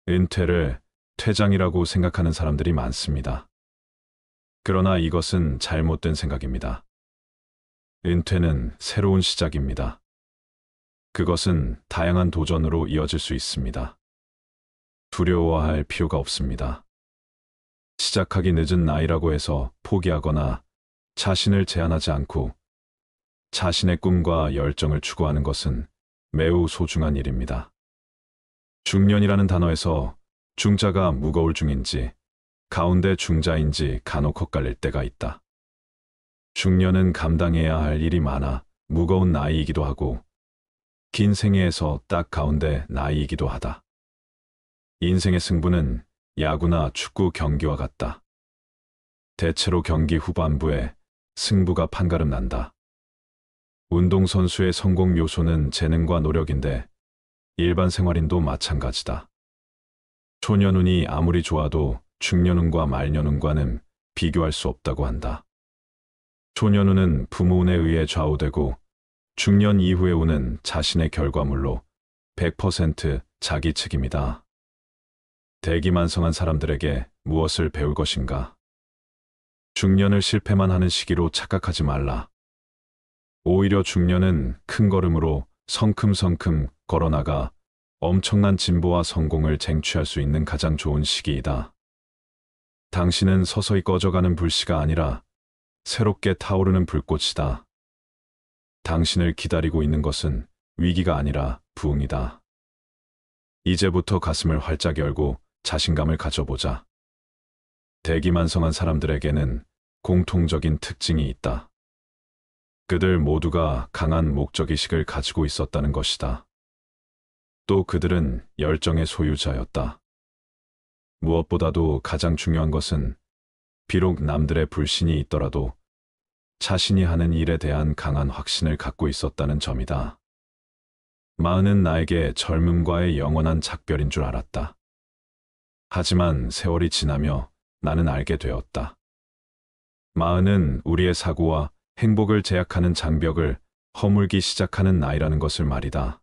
은퇴를 퇴장이라고 생각하는 사람들이 많습니다. 그러나 이것은 잘못된 생각입니다. 은퇴는 새로운 시작입니다. 그것은 다양한 도전으로 이어질 수 있습니다. 두려워할 필요가 없습니다. 시작하기 늦은 나이라고 해서 포기하거나 자신을 제한하지 않고 자신의 꿈과 열정을 추구하는 것은 매우 소중한 일입니다. 중년이라는 단어에서 중자가 무거울 중인지 가운데 중자인지 간혹 헛갈릴 때가 있다. 중년은 감당해야 할 일이 많아 무거운 나이이기도 하고 긴 생애에서 딱 가운데 나이이기도 하다. 인생의 승부는 야구나 축구 경기와 같다. 대체로 경기 후반부에 승부가 판가름 난다. 운동선수의 성공 요소는 재능과 노력인데 일반 생활인도 마찬가지다. 초년운이 아무리 좋아도 중년운과 말년운과는 비교할 수 없다고 한다. 초년운은 부모운에 의해 좌우되고 중년 이후의 운은 자신의 결과물로 100% 자기 책임이다. 대기만성한 사람들에게 무엇을 배울 것인가? 중년을 실패만 하는 시기로 착각하지 말라. 오히려 중년은 큰 걸음으로 성큼성큼 걸어나가 엄청난 진보와 성공을 쟁취할 수 있는 가장 좋은 시기이다. 당신은 서서히 꺼져가는 불씨가 아니라 새롭게 타오르는 불꽃이다. 당신을 기다리고 있는 것은 위기가 아니라 부흥이다. 이제부터 가슴을 활짝 열고 자신감을 가져보자. 대기만성한 사람들에게는 공통적인 특징이 있다. 그들 모두가 강한 목적의식을 가지고 있었다는 것이다. 또 그들은 열정의 소유자였다. 무엇보다도 가장 중요한 것은 비록 남들의 불신이 있더라도 자신이 하는 일에 대한 강한 확신을 갖고 있었다는 점이다. 마흔은 나에게 젊음과의 영원한 작별인 줄 알았다. 하지만 세월이 지나며 나는 알게 되었다. 마흔은 우리의 사고와 행복을 제약하는 장벽을 허물기 시작하는 나이라는 것을 말이다.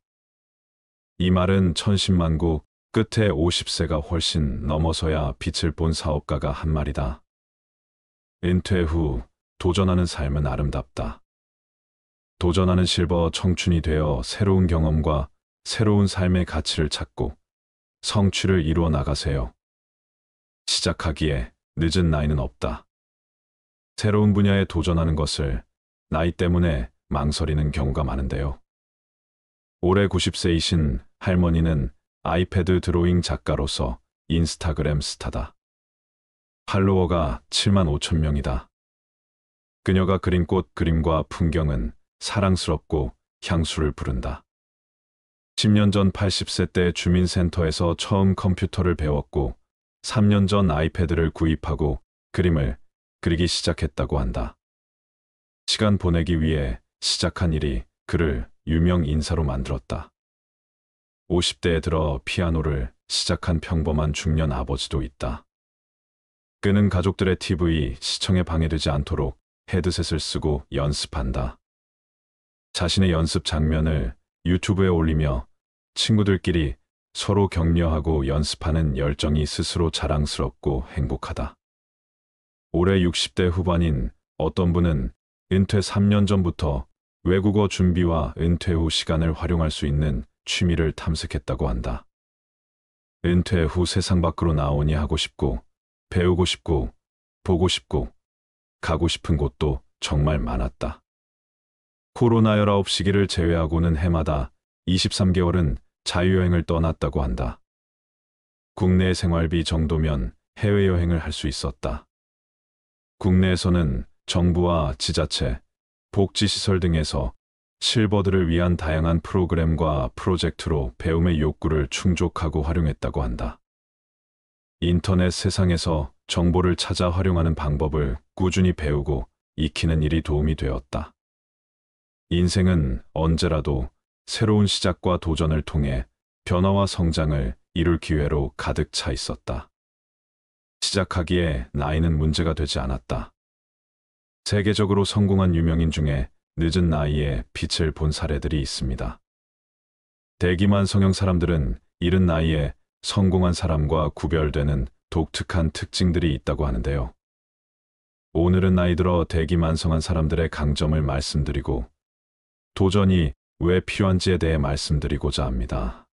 이 말은 천신만고 끝에 50세가 훨씬 넘어서야 빛을 본 사업가가 한 말이다. 은퇴 후 도전하는 삶은 아름답다. 도전하는 실버 청춘이 되어 새로운 경험과 새로운 삶의 가치를 찾고 성취를 이루어 나가세요. 시작하기에 늦은 나이는 없다. 새로운 분야에 도전하는 것을 나이 때문에 망설이는 경우가 많은데요. 올해 90세이신 할머니는 아이패드 드로잉 작가로서 인스타그램 스타다. 팔로워가 7만 5천 명이다. 그녀가 그린 꽃 그림과 풍경은 사랑스럽고 향수를 부른다. 10년 전 80세 때 주민센터에서 처음 컴퓨터를 배웠고 3년 전 아이패드를 구입하고 그림을 그리기 시작했다고 한다. 시간 보내기 위해 시작한 일이 그를 유명 인사로 만들었다. 50대에 들어 피아노를 시작한 평범한 중년 아버지도 있다. 그는 가족들의 TV 시청에 방해되지 않도록 헤드셋을 쓰고 연습한다. 자신의 연습 장면을 유튜브에 올리며 친구들끼리 서로 격려하고 연습하는 열정이 스스로 자랑스럽고 행복하다. 올해 60대 후반인 어떤 분은 은퇴 3년 전부터 외국어 준비와 은퇴 후 시간을 활용할 수 있는 취미를 탐색했다고 한다. 은퇴 후 세상 밖으로 나오니 하고 싶고, 배우고 싶고, 보고 싶고, 가고 싶은 곳도 정말 많았다. 코로나19 시기를 제외하고는 해마다 23개월은 자유여행을 떠났다고 한다. 국내 생활비 정도면 해외여행을 할 수 있었다. 국내에서는 정부와 지자체, 복지시설 등에서 실버들을 위한 다양한 프로그램과 프로젝트로 배움의 욕구를 충족하고 활용했다고 한다. 인터넷 세상에서 정보를 찾아 활용하는 방법을 꾸준히 배우고 익히는 일이 도움이 되었다. 인생은 언제라도 새로운 시작과 도전을 통해 변화와 성장을 이룰 기회로 가득 차 있었다. 시작하기에 나이는 문제가 되지 않았다. 세계적으로 성공한 유명인 중에 늦은 나이에 빛을 본 사례들이 있습니다. 대기만 성형 사람들은 이른 나이에 성공한 사람과 구별되는 독특한 특징들이 있다고 하는데요. 오늘은 나이 들어 대기만성한 사람들의 강점을 말씀드리고 도전이 왜 필요한지에 대해 말씀드리고자 합니다.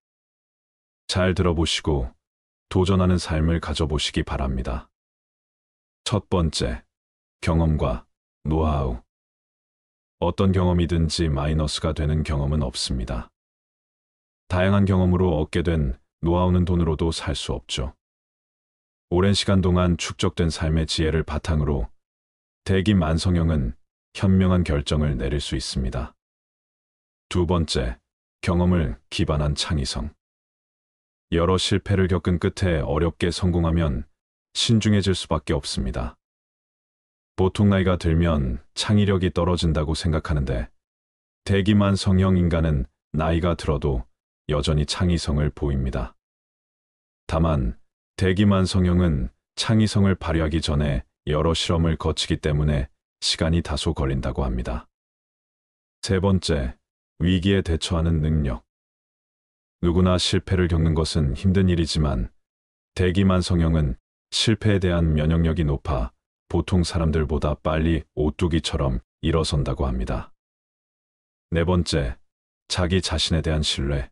잘 들어보시고 도전하는 삶을 가져보시기 바랍니다. 첫 번째, 경험과 노하우. 어떤 경험이든지 마이너스가 되는 경험은 없습니다. 다양한 경험으로 얻게 된 노하우는 돈으로도 살 수 없죠. 오랜 시간 동안 축적된 삶의 지혜를 바탕으로 대기만성형은 현명한 결정을 내릴 수 있습니다. 두 번째, 경험을 기반한 창의성. 여러 실패를 겪은 끝에 어렵게 성공하면 신중해질 수밖에 없습니다. 보통 나이가 들면 창의력이 떨어진다고 생각하는데 대기만성형 인간은 나이가 들어도 여전히 창의성을 보입니다. 다만 대기만성형은 창의성을 발휘하기 전에 여러 실험을 거치기 때문에 시간이 다소 걸린다고 합니다. 세 번째, 위기에 대처하는 능력. 누구나 실패를 겪는 것은 힘든 일이지만 대기만성형은 실패에 대한 면역력이 높아 보통 사람들보다 빨리 오뚜기처럼 일어선다고 합니다. 네 번째, 자기 자신에 대한 신뢰.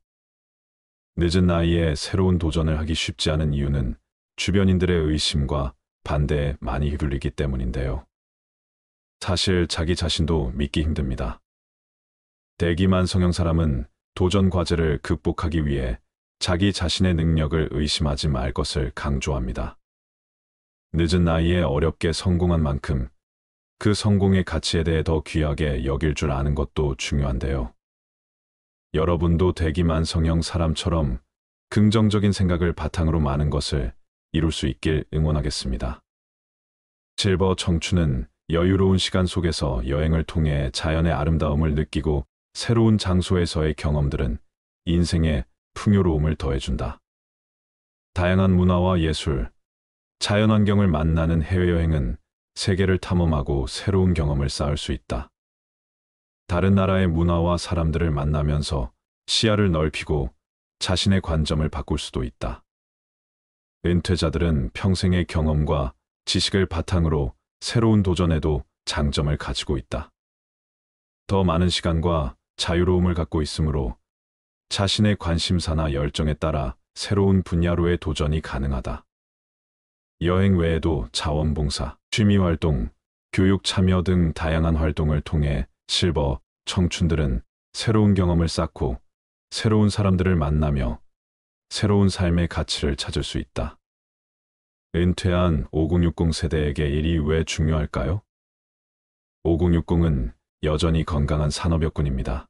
늦은 나이에 새로운 도전을 하기 쉽지 않은 이유는 주변인들의 의심과 반대에 많이 휘둘리기 때문인데요. 사실 자기 자신도 믿기 힘듭니다. 대기만성형 사람은 도전 과제를 극복하기 위해 자기 자신의 능력을 의심하지 말 것을 강조합니다. 늦은 나이에 어렵게 성공한 만큼 그 성공의 가치에 대해 더 귀하게 여길 줄 아는 것도 중요한데요. 여러분도 대기만성형 사람처럼 긍정적인 생각을 바탕으로 많은 것을 이룰 수 있길 응원하겠습니다. 실버 청춘은 여유로운 시간 속에서 여행을 통해 자연의 아름다움을 느끼고 새로운 장소에서의 경험들은 인생에 풍요로움을 더해준다. 다양한 문화와 예술, 자연환경을 만나는 해외여행은 세계를 탐험하고 새로운 경험을 쌓을 수 있다. 다른 나라의 문화와 사람들을 만나면서 시야를 넓히고 자신의 관점을 바꿀 수도 있다. 은퇴자들은 평생의 경험과 지식을 바탕으로 새로운 도전에도 장점을 가지고 있다. 더 많은 시간과 자유로움을 갖고 있으므로 자신의 관심사나 열정에 따라 새로운 분야로의 도전이 가능하다. 여행 외에도 자원봉사, 취미활동, 교육 참여 등 다양한 활동을 통해 실버 청춘들은 새로운 경험을 쌓고 새로운 사람들을 만나며 새로운 삶의 가치를 찾을 수 있다. 은퇴한 5060 세대에게 일이 왜 중요할까요? 5060은 여전히 건강한 산업여군입니다.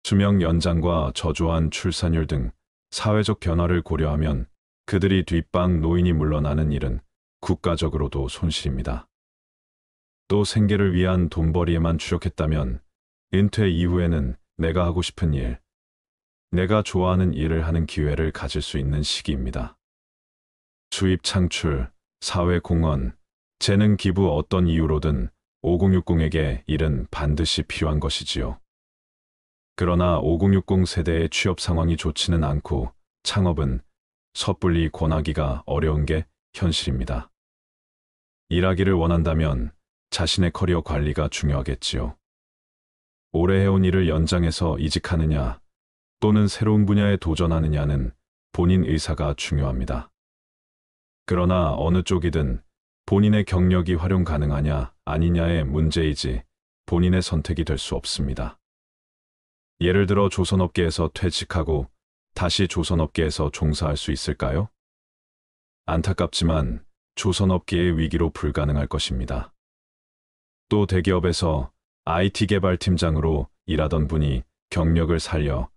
수명 연장과 저조한 출산율 등 사회적 변화를 고려하면 그들이 뒷방 노인이 물러나는 일은 국가적으로도 손실입니다. 또 생계를 위한 돈벌이에만 주력했다면 은퇴 이후에는 내가 하고 싶은 일, 내가 좋아하는 일을 하는 기회를 가질 수 있는 시기입니다. 수입 창출, 사회 공헌, 재능 기부 어떤 이유로든 5060에게 일은 반드시 필요한 것이지요. 그러나 5060 세대의 취업 상황이 좋지는 않고 창업은 섣불리 권하기가 어려운 게 현실입니다. 일하기를 원한다면 자신의 커리어 관리가 중요하겠지요. 오래 해온 일을 연장해서 이직하느냐 또는 새로운 분야에 도전하느냐는 본인 의사가 중요합니다. 그러나 어느 쪽이든 본인의 경력이 활용 가능하냐 아니냐의 문제이지 본인의 선택이 될 수 없습니다. 예를 들어 조선업계에서 퇴직하고 다시 조선업계에서 종사할 수 있을까요? 안타깝지만 조선업계의 위기로 불가능할 것입니다. 또 대기업에서 IT 개발팀장으로 일하던 분이 경력을 살려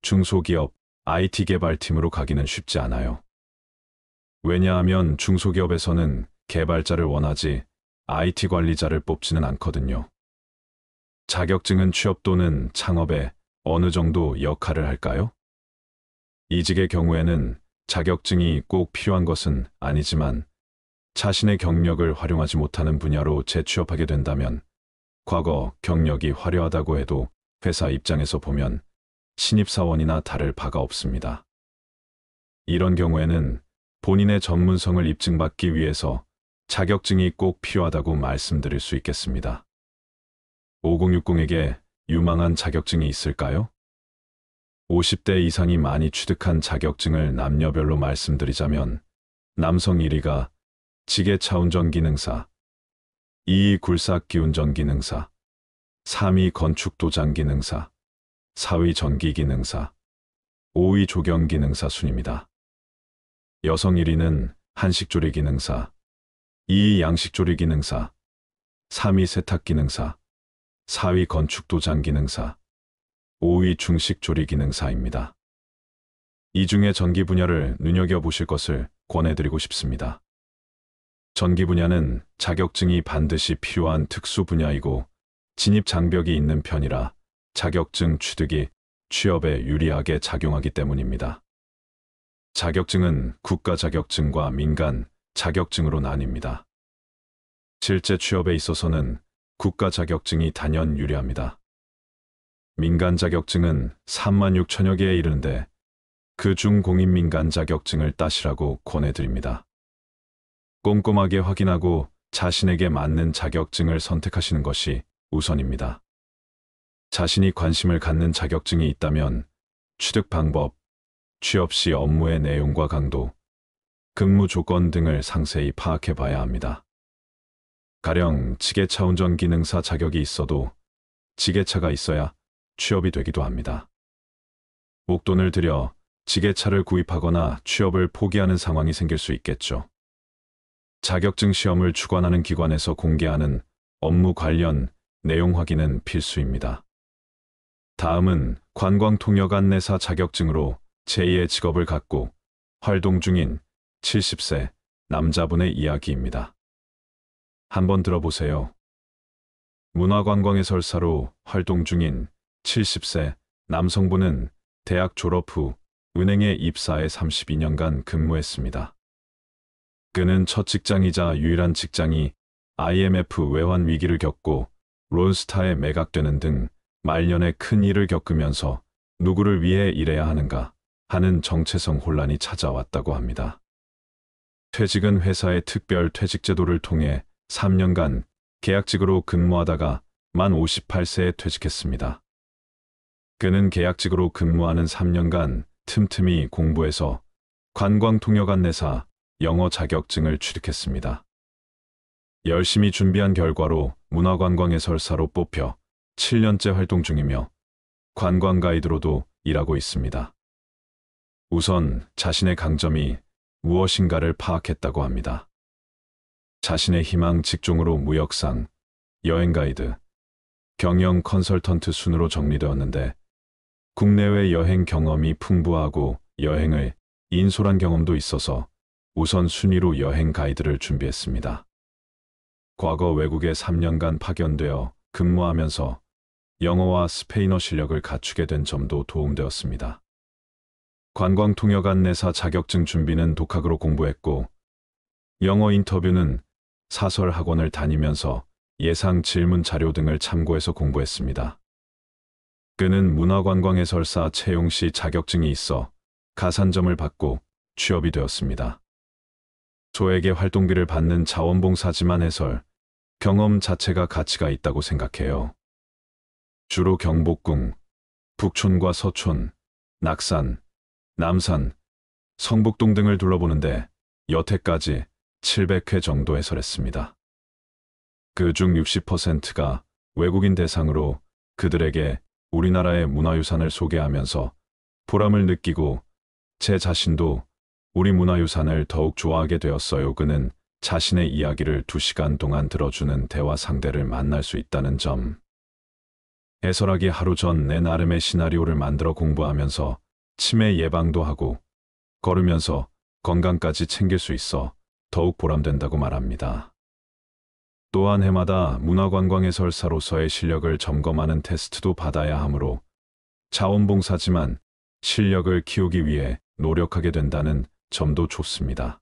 중소기업 IT 개발팀으로 가기는 쉽지 않아요. 왜냐하면 중소기업에서는 개발자를 원하지 IT 관리자를 뽑지는 않거든요. 자격증은 취업 또는 창업에 어느 정도 역할을 할까요? 이직의 경우에는 자격증이 꼭 필요한 것은 아니지만 자신의 경력을 활용하지 못하는 분야로 재취업하게 된다면 과거 경력이 화려하다고 해도 회사 입장에서 보면 신입사원이나 다를 바가 없습니다. 이런 경우에는 본인의 전문성을 입증받기 위해서 자격증이 꼭 필요하다고 말씀드릴 수 있겠습니다. 5060에게 유망한 자격증이 있을까요? 50대 이상이 많이 취득한 자격증을 남녀별로 말씀드리자면 남성 1위가 지게차 운전기능사, 2위 굴삭기운전기능사, 3위 건축도장기능사, 4위 전기기능사, 5위 조경기능사 순입니다. 여성 1위는 한식조리기능사, 2위 양식조리기능사, 3위 세탁기능사, 4위 건축도장기능사, 5위 중식조리기능사입니다. 이 중에 전기 분야를 눈여겨보실 것을 권해드리고 싶습니다. 전기 분야는 자격증이 반드시 필요한 특수 분야이고 진입 장벽이 있는 편이라 자격증 취득이 취업에 유리하게 작용하기 때문입니다. 자격증은 국가 자격증과 민간 자격증으로 나뉩니다. 실제 취업에 있어서는 국가 자격증이 단연 유리합니다. 민간 자격증은 36,000여 개에 이르는데 그중 공인민간 자격증을 따시라고 권해드립니다. 꼼꼼하게 확인하고 자신에게 맞는 자격증을 선택하시는 것이 우선입니다. 자신이 관심을 갖는 자격증이 있다면 취득 방법, 취업 시 업무의 내용과 강도, 근무 조건 등을 상세히 파악해 봐야 합니다. 가령 지게차 운전 기능사 자격이 있어도 지게차가 있어야 취업이 되기도 합니다. 목돈을 들여 지게차를 구입하거나 취업을 포기하는 상황이 생길 수 있겠죠. 자격증 시험을 주관하는 기관에서 공개하는 업무 관련 내용 확인은 필수입니다. 다음은 관광통역안내사 자격증으로 제2의 직업을 갖고 활동 중인 70세 남자분의 이야기입니다. 한번 들어보세요. 문화관광해설사로 활동 중인 70세 남성분은 대학 졸업 후 은행에 입사해 32년간 근무했습니다. 그는 첫 직장이자 유일한 직장이 IMF 외환 위기를 겪고 론스타에 매각되는 등 말년에 큰 일을 겪으면서 누구를 위해 일해야 하는가 하는 정체성 혼란이 찾아왔다고 합니다. 퇴직은 회사의 특별 퇴직제도를 통해 3년간 계약직으로 근무하다가 만 58세에 퇴직했습니다. 그는 계약직으로 근무하는 3년간 틈틈이 공부해서 관광통역안내사 영어 자격증을 취득했습니다. 열심히 준비한 결과로 문화관광해설사로 뽑혀 7년째 활동 중이며 관광 가이드로도 일하고 있습니다. 우선 자신의 강점이 무엇인가를 파악했다고 합니다. 자신의 희망 직종으로 무역상, 여행 가이드, 경영 컨설턴트 순으로 정리되었는데 국내외 여행 경험이 풍부하고 여행을 인솔한 경험도 있어서 우선 순위로 여행 가이드를 준비했습니다. 과거 외국에 3년간 파견되어 근무하면서 영어와 스페인어 실력을 갖추게 된 점도 도움되었습니다. 관광통역안내사 자격증 준비는 독학으로 공부했고 영어 인터뷰는 사설 학원을 다니면서 예상 질문 자료 등을 참고해서 공부했습니다. 그는 문화관광해설사 채용 시 자격증이 있어 가산점을 받고 취업이 되었습니다. 소에게 활동비를 받는 자원봉사지만 해설, 경험 자체가 가치가 있다고 생각해요. 주로 경복궁, 북촌과 서촌, 낙산, 남산, 성북동 등을 둘러보는데 여태까지 700회 정도 해설했습니다. 그중 60%가 외국인 대상으로 그들에게 우리나라의 문화유산을 소개하면서 보람을 느끼고 제 자신도 우리 문화유산을 더욱 좋아하게 되었어요. 그는 자신의 이야기를 2시간 동안 들어주는 대화 상대를 만날 수 있다는 점. 해설하기 하루 전 내 나름의 시나리오를 만들어 공부하면서 치매 예방도 하고 걸으면서 건강까지 챙길 수 있어 더욱 보람된다고 말합니다. 또한 해마다 문화관광해설사로서의 실력을 점검하는 테스트도 받아야 하므로 자원봉사지만 실력을 키우기 위해 노력하게 된다는 점도 좋습니다.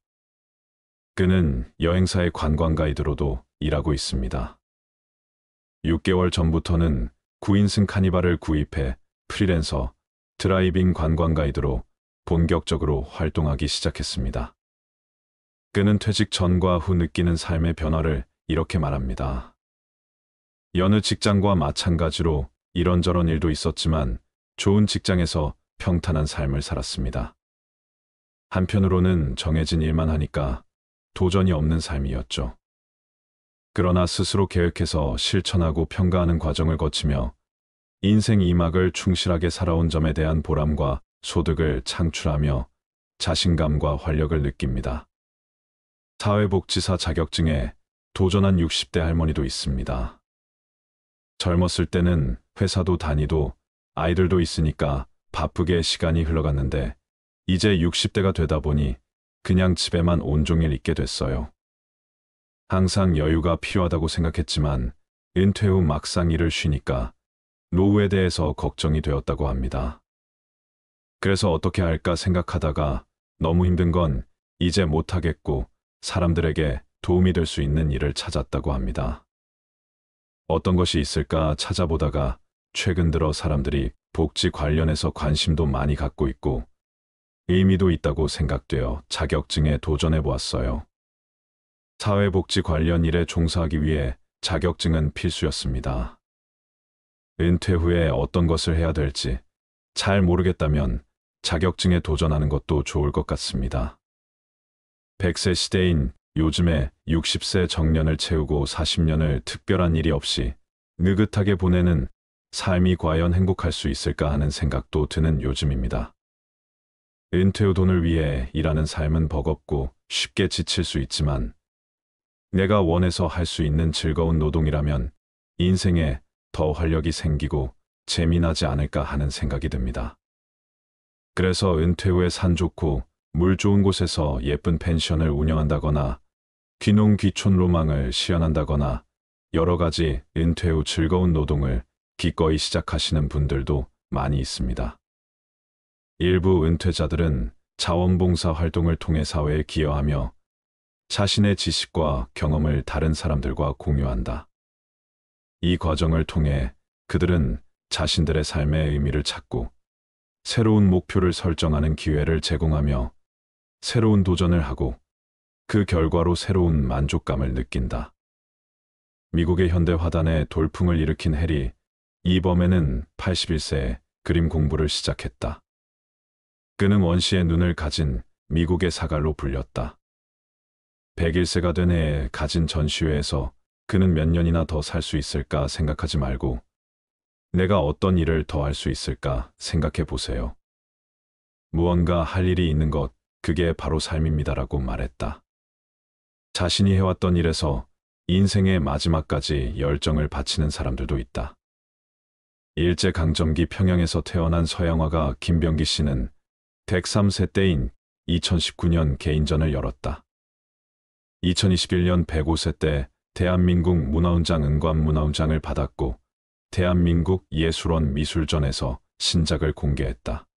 그는 여행사의 관광 가이드로도 일하고 있습니다. 6개월 전부터는 9인승 카니발을 구입해 프리랜서 드라이빙 관광 가이드로 본격적으로 활동하기 시작했습니다. 그는 퇴직 전과 후 느끼는 삶의 변화를 이렇게 말합니다. 여느 직장과 마찬가지로 이런저런 일도 있었지만 좋은 직장에서 평탄한 삶을 살았습니다. 한편으로는 정해진 일만 하니까 도전이 없는 삶이었죠. 그러나 스스로 계획해서 실천하고 평가하는 과정을 거치며 인생 2막을 충실하게 살아온 점에 대한 보람과 소득을 창출하며 자신감과 활력을 느낍니다. 사회복지사 자격증에 도전한 60대 할머니도 있습니다. 젊었을 때는 회사도 다니도 아이들도 있으니까 바쁘게 시간이 흘러갔는데 이제 60대가 되다 보니 그냥 집에만 온종일 있게 됐어요. 항상 여유가 필요하다고 생각했지만 은퇴 후 막상 일을 쉬니까 노후에 대해서 걱정이 되었다고 합니다. 그래서 어떻게 할까 생각하다가 너무 힘든 건 이제 못하겠고 사람들에게 도움이 될 수 있는 일을 찾았다고 합니다. 어떤 것이 있을까 찾아보다가 최근 들어 사람들이 복지 관련해서 관심도 많이 갖고 있고 의미도 있다고 생각되어 자격증에 도전해 보았어요. 사회복지 관련 일에 종사하기 위해 자격증은 필수였습니다. 은퇴 후에 어떤 것을 해야 될지 잘 모르겠다면 자격증에 도전하는 것도 좋을 것 같습니다. 100세 시대인 요즘에 60세 정년을 채우고 40년을 특별한 일이 없이 느긋하게 보내는 삶이 과연 행복할 수 있을까 하는 생각도 드는 요즘입니다. 은퇴 후 돈을 위해 일하는 삶은 버겁고 쉽게 지칠 수 있지만 내가 원해서 할 수 있는 즐거운 노동이라면 인생에 더 활력이 생기고 재미나지 않을까 하는 생각이 듭니다. 그래서 은퇴 후에 산 좋고 물 좋은 곳에서 예쁜 펜션을 운영한다거나 귀농 귀촌 로망을 실현한다거나 여러 가지 은퇴 후 즐거운 노동을 기꺼이 시작하시는 분들도 많이 있습니다. 일부 은퇴자들은 자원봉사 활동을 통해 사회에 기여하며 자신의 지식과 경험을 다른 사람들과 공유한다. 이 과정을 통해 그들은 자신들의 삶의 의미를 찾고 새로운 목표를 설정하는 기회를 제공하며 새로운 도전을 하고 그 결과로 새로운 만족감을 느낀다. 미국의 현대 화단에 돌풍을 일으킨 해리 이범에는 81세에 그림 공부를 시작했다. 그는 원시의 눈을 가진 미국의 사갈로 불렸다. 101세가 된 해에 가진 전시회에서 그는 몇 년이나 더 살 수 있을까 생각하지 말고 내가 어떤 일을 더 할 수 있을까 생각해 보세요. 무언가 할 일이 있는 것, 그게 바로 삶입니다라고 말했다. 자신이 해왔던 일에서 인생의 마지막까지 열정을 바치는 사람들도 있다. 일제강점기 평양에서 태어난 서양화가 김병기 씨는 103세 때인 2019년 개인전을 열었다. 2021년 105세 때 대한민국 문화훈장 은관문화훈장을 받았고 대한민국 예술원 미술전에서 신작을 공개했다.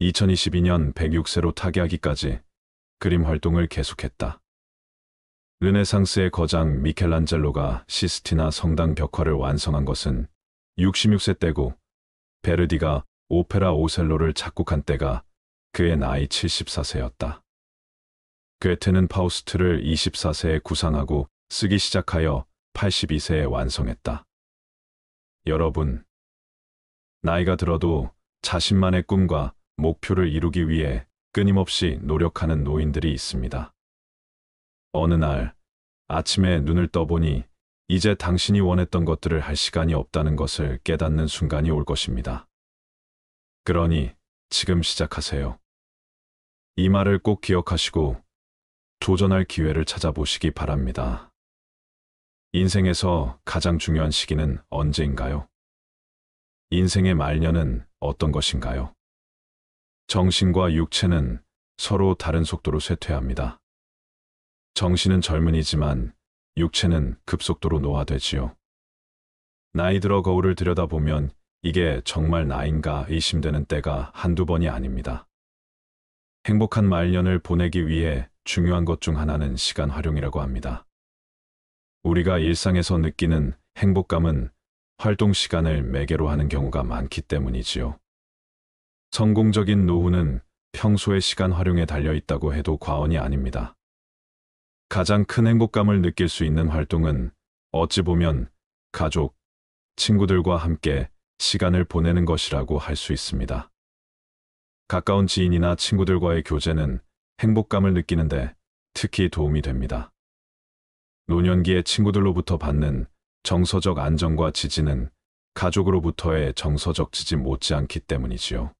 2022년 106세로 타계하기까지 그림 활동을 계속했다. 르네상스의 거장 미켈란젤로가 시스티나 성당 벽화를 완성한 것은 66세 때고 베르디가 오페라 오셀로를 작곡한 때가 그의 나이 74세였다. 괴테는 파우스트를 24세에 구상하고 쓰기 시작하여 82세에 완성했다. 여러분, 나이가 들어도 자신만의 꿈과 목표를 이루기 위해 끊임없이 노력하는 노인들이 있습니다. 어느 날 아침에 눈을 떠보니 이제 당신이 원했던 것들을 할 시간이 없다는 것을 깨닫는 순간이 올 것입니다. 그러니 지금 시작하세요. 이 말을 꼭 기억하시고 도전할 기회를 찾아보시기 바랍니다. 인생에서 가장 중요한 시기는 언제인가요? 인생의 말년은 어떤 것인가요? 정신과 육체는 서로 다른 속도로 쇠퇴합니다. 정신은 젊은이지만 육체는 급속도로 노화되지요. 나이 들어 거울을 들여다보면 이게 정말 나인가 의심되는 때가 한두 번이 아닙니다. 행복한 말년을 보내기 위해 중요한 것 중 하나는 시간 활용이라고 합니다. 우리가 일상에서 느끼는 행복감은 활동 시간을 매개로 하는 경우가 많기 때문이지요. 성공적인 노후는 평소의 시간 활용에 달려 있다고 해도 과언이 아닙니다. 가장 큰 행복감을 느낄 수 있는 활동은 어찌 보면 가족, 친구들과 함께 시간을 보내는 것이라고 할 수 있습니다. 가까운 지인이나 친구들과의 교제는 행복감을 느끼는데 특히 도움이 됩니다. 노년기에 친구들로부터 받는 정서적 안정과 지지는 가족으로부터의 정서적 지지 못지않기 때문이지요.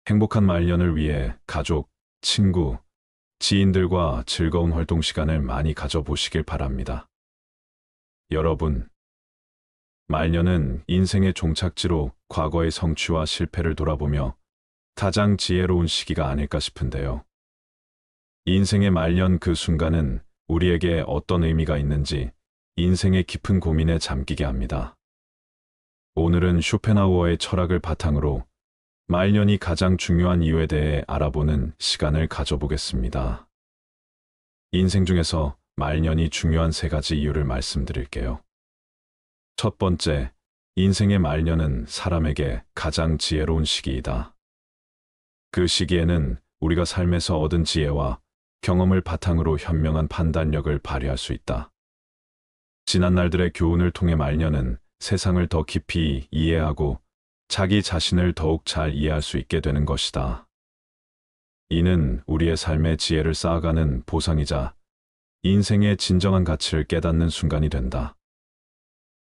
행복한 말년을 위해 가족, 친구, 지인들과 즐거운 활동 시간을 많이 가져보시길 바랍니다. 여러분, 말년은 인생의 종착지로 과거의 성취와 실패를 돌아보며 가장 지혜로운 시기가 아닐까 싶은데요. 인생의 말년 그 순간은 우리에게 어떤 의미가 있는지 인생의 깊은 고민에 잠기게 합니다. 오늘은 쇼펜하우어의 철학을 바탕으로 말년이 가장 중요한 이유에 대해 알아보는 시간을 가져보겠습니다. 인생 중에서 말년이 중요한 3가지 이유를 말씀드릴게요. 첫 번째, 인생의 말년은 사람에게 가장 지혜로운 시기이다. 그 시기에는 우리가 삶에서 얻은 지혜와 경험을 바탕으로 현명한 판단력을 발휘할 수 있다. 지난 날들의 교훈을 통해 말년은 세상을 더 깊이 이해하고 자기 자신을 더욱 잘 이해할 수 있게 되는 것이다. 이는 우리의 삶의 지혜를 쌓아가는 보상이자 인생의 진정한 가치를 깨닫는 순간이 된다.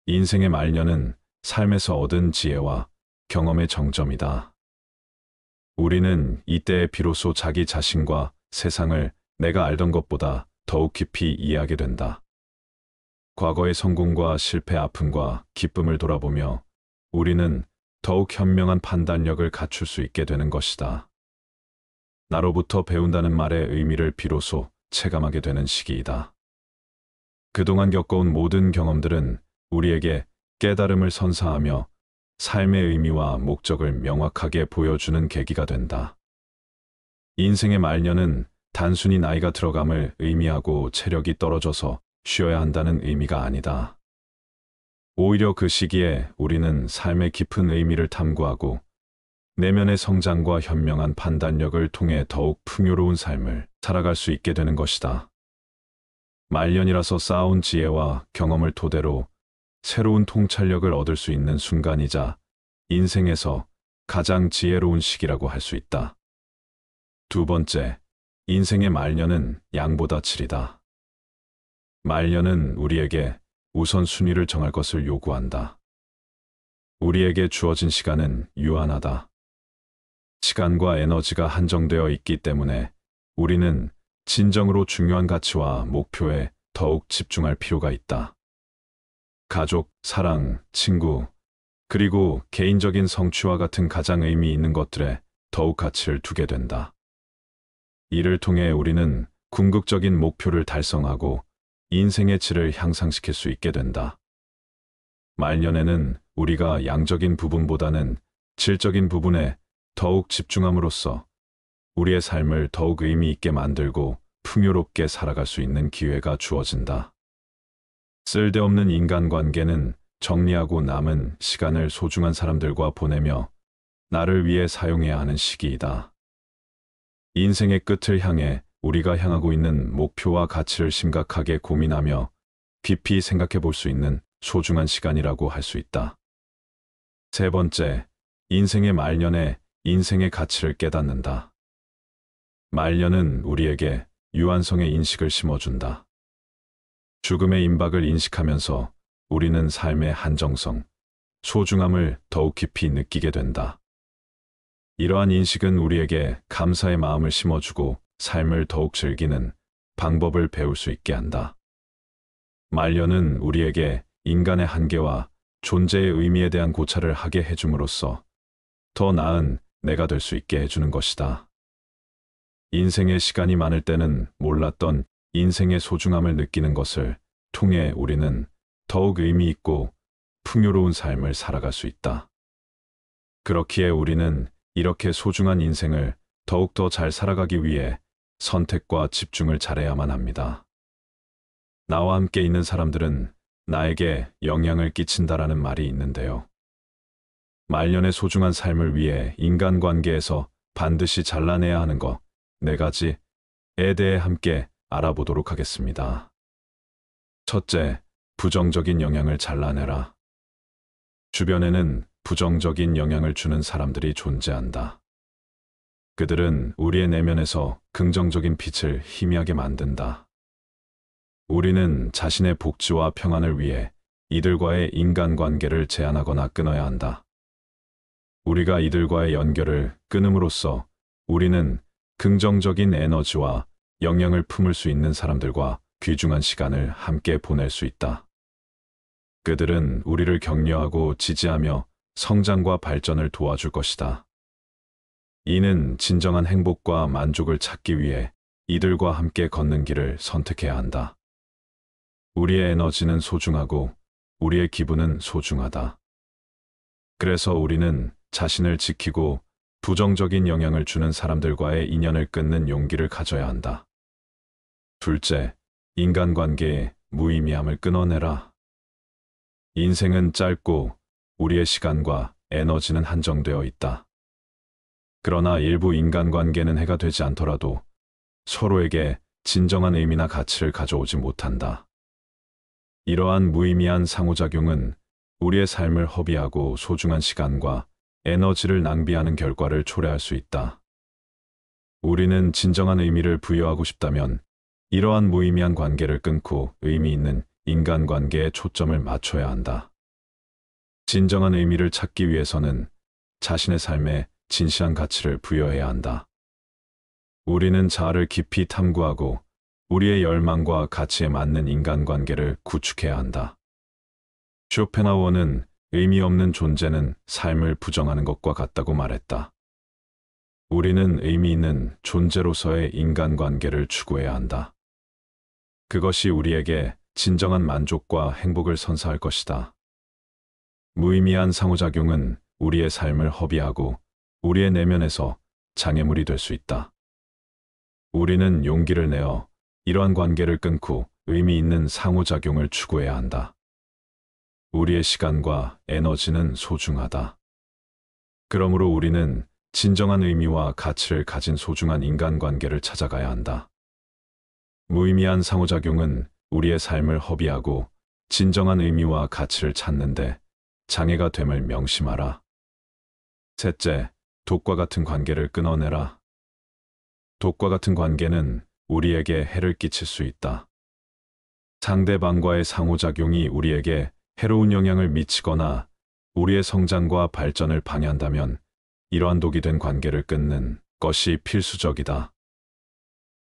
인생의 말년은 삶에서 얻은 지혜와 경험의 정점이다. 우리는 이때에 비로소 자기 자신과 세상을 내가 알던 것보다 더욱 깊이 이해하게 된다. 과거의 성공과 실패, 아픔과 기쁨을 돌아보며 우리는 더욱 현명한 판단력을 갖출 수 있게 되는 것이다. 나로부터 배운다는 말의 의미를 비로소 체감하게 되는 시기이다. 그동안 겪어온 모든 경험들은 우리에게 깨달음을 선사하며 삶의 의미와 목적을 명확하게 보여주는 계기가 된다. 인생의 말년은 단순히 나이가 들어감을 의미하고 체력이 떨어져서 쉬어야 한다는 의미가 아니다. 오히려 그 시기에 우리는 삶의 깊은 의미를 탐구하고 내면의 성장과 현명한 판단력을 통해 더욱 풍요로운 삶을 살아갈 수 있게 되는 것이다. 말년이라서 쌓아온 지혜와 경험을 토대로 새로운 통찰력을 얻을 수 있는 순간이자 인생에서 가장 지혜로운 시기라고 할 수 있다. 두 번째, 인생의 말년은 양보다 질이다. 말년은 우리에게 우선순위를 정할 것을 요구한다. 우리에게 주어진 시간은 유한하다. 시간과 에너지가 한정되어 있기 때문에 우리는 진정으로 중요한 가치와 목표에 더욱 집중할 필요가 있다. 가족, 사랑, 친구, 그리고 개인적인 성취와 같은 가장 의미 있는 것들에 더욱 가치를 두게 된다. 이를 통해 우리는 궁극적인 목표를 달성하고 인생의 질을 향상시킬 수 있게 된다. 말년에는 우리가 양적인 부분보다는 질적인 부분에 더욱 집중함으로써 우리의 삶을 더욱 의미 있게 만들고 풍요롭게 살아갈 수 있는 기회가 주어진다. 쓸데없는 인간관계는 정리하고 남은 시간을 소중한 사람들과 보내며 나를 위해 사용해야 하는 시기이다. 인생의 끝을 향해 우리가 향하고 있는 목표와 가치를 심각하게 고민하며 깊이 생각해 볼 수 있는 소중한 시간이라고 할 수 있다. 세 번째, 인생의 말년에 인생의 가치를 깨닫는다. 말년은 우리에게 유한성의 인식을 심어준다. 죽음의 임박을 인식하면서 우리는 삶의 한정성, 소중함을 더욱 깊이 느끼게 된다. 이러한 인식은 우리에게 감사의 마음을 심어주고 삶을 더욱 즐기는 방법을 배울 수 있게 한다. 말년은 우리에게 인간의 한계와 존재의 의미에 대한 고찰을 하게 해줌으로써 더 나은 내가 될 수 있게 해주는 것이다. 인생의 시간이 많을 때는 몰랐던 인생의 소중함을 느끼는 것을 통해 우리는 더욱 의미 있고 풍요로운 삶을 살아갈 수 있다. 그렇기에 우리는 이렇게 소중한 인생을 더욱더 잘 살아가기 위해 선택과 집중을 잘해야만 합니다. 나와 함께 있는 사람들은 나에게 영향을 끼친다라는 말이 있는데요. 말년의 소중한 삶을 위해 인간관계에서 반드시 잘라내야 하는 것 4가지에 대해 함께 알아보도록 하겠습니다. 첫째, 부정적인 영향을 잘라내라. 주변에는 부정적인 영향을 주는 사람들이 존재한다. 그들은 우리의 내면에서 긍정적인 빛을 희미하게 만든다. 우리는 자신의 복지와 평안을 위해 이들과의 인간관계를 제한하거나 끊어야 한다. 우리가 이들과의 연결을 끊음으로써 우리는 긍정적인 에너지와 영향을 품을 수 있는 사람들과 귀중한 시간을 함께 보낼 수 있다. 그들은 우리를 격려하고 지지하며 성장과 발전을 도와줄 것이다. 이는 진정한 행복과 만족을 찾기 위해 이들과 함께 걷는 길을 선택해야 한다. 우리의 에너지는 소중하고 우리의 기분은 소중하다. 그래서 우리는 자신을 지키고 부정적인 영향을 주는 사람들과의 인연을 끊는 용기를 가져야 한다. 둘째, 인간관계의 무의미함을 끊어내라. 인생은 짧고 우리의 시간과 에너지는 한정되어 있다. 그러나 일부 인간관계는 해가 되지 않더라도 서로에게 진정한 의미나 가치를 가져오지 못한다. 이러한 무의미한 상호작용은 우리의 삶을 허비하고 소중한 시간과 에너지를 낭비하는 결과를 초래할 수 있다. 우리는 진정한 의미를 부여하고 싶다면 이러한 무의미한 관계를 끊고 의미 있는 인간관계에 초점을 맞춰야 한다. 진정한 의미를 찾기 위해서는 자신의 삶에 진시한 가치를 부여해야 한다. 우리는 자아를 깊이 탐구하고 우리의 열망과 가치에 맞는 인간관계를 구축해야 한다. 쇼펜하우어는 의미 없는 존재는 삶을 부정하는 것과 같다고 말했다. 우리는 의미 있는 존재로서의 인간관계를 추구해야 한다. 그것이 우리에게 진정한 만족과 행복을 선사할 것이다. 무의미한 상호작용은 우리의 삶을 허비하고 우리의 내면에서 장애물이 될 수 있다. 우리는 용기를 내어 이러한 관계를 끊고 의미 있는 상호작용을 추구해야 한다. 우리의 시간과 에너지는 소중하다. 그러므로 우리는 진정한 의미와 가치를 가진 소중한 인간관계를 찾아가야 한다. 무의미한 상호작용은 우리의 삶을 허비하고 진정한 의미와 가치를 찾는데 장애가 됨을 명심하라. 셋째, 독과 같은 관계를 끊어내라. 독과 같은 관계는 우리에게 해를 끼칠 수 있다. 상대방과의 상호작용이 우리에게 해로운 영향을 미치거나 우리의 성장과 발전을 방해한다면 이러한 독이 된 관계를 끊는 것이 필수적이다.